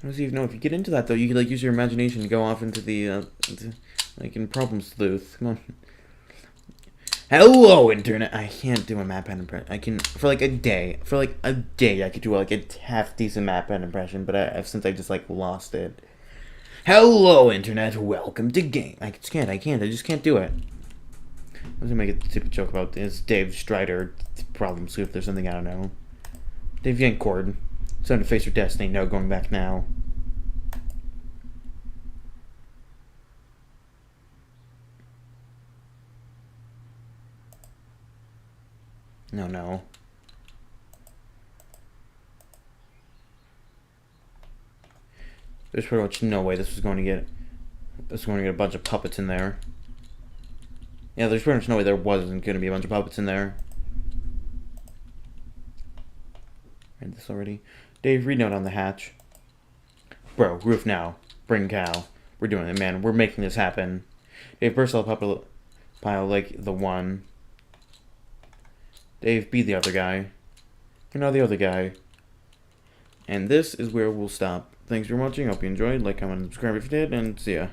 I don't even know if you get into that though. You could use your imagination to go off into the in Problem Sleuth. Come on. Hello, internet. I can't do a map pen impression. I can for a day. I could do a half decent map pen impression, but since I just lost it. Hello, internet. Welcome to game. I just can't do it. I was gonna make a stupid joke about this. Dave Strider Problem Sleuth or something. I don't know. Dave Yancord. It's time to face your destiny. No going back now. No. There's pretty much no way this was going to get a bunch of puppets in there. Yeah, there's pretty much no way there wasn't going to be a bunch of puppets in there. Read this already. Dave, read note on the hatch. Bro, roof now. Bring cow. We're doing it, man. We're making this happen. Dave, burst out puppet pile like the one. Dave, be the other guy. You're not the other guy. And this is where we'll stop. Thanks for watching. Hope you enjoyed. Like, comment, and subscribe if you did, and see ya.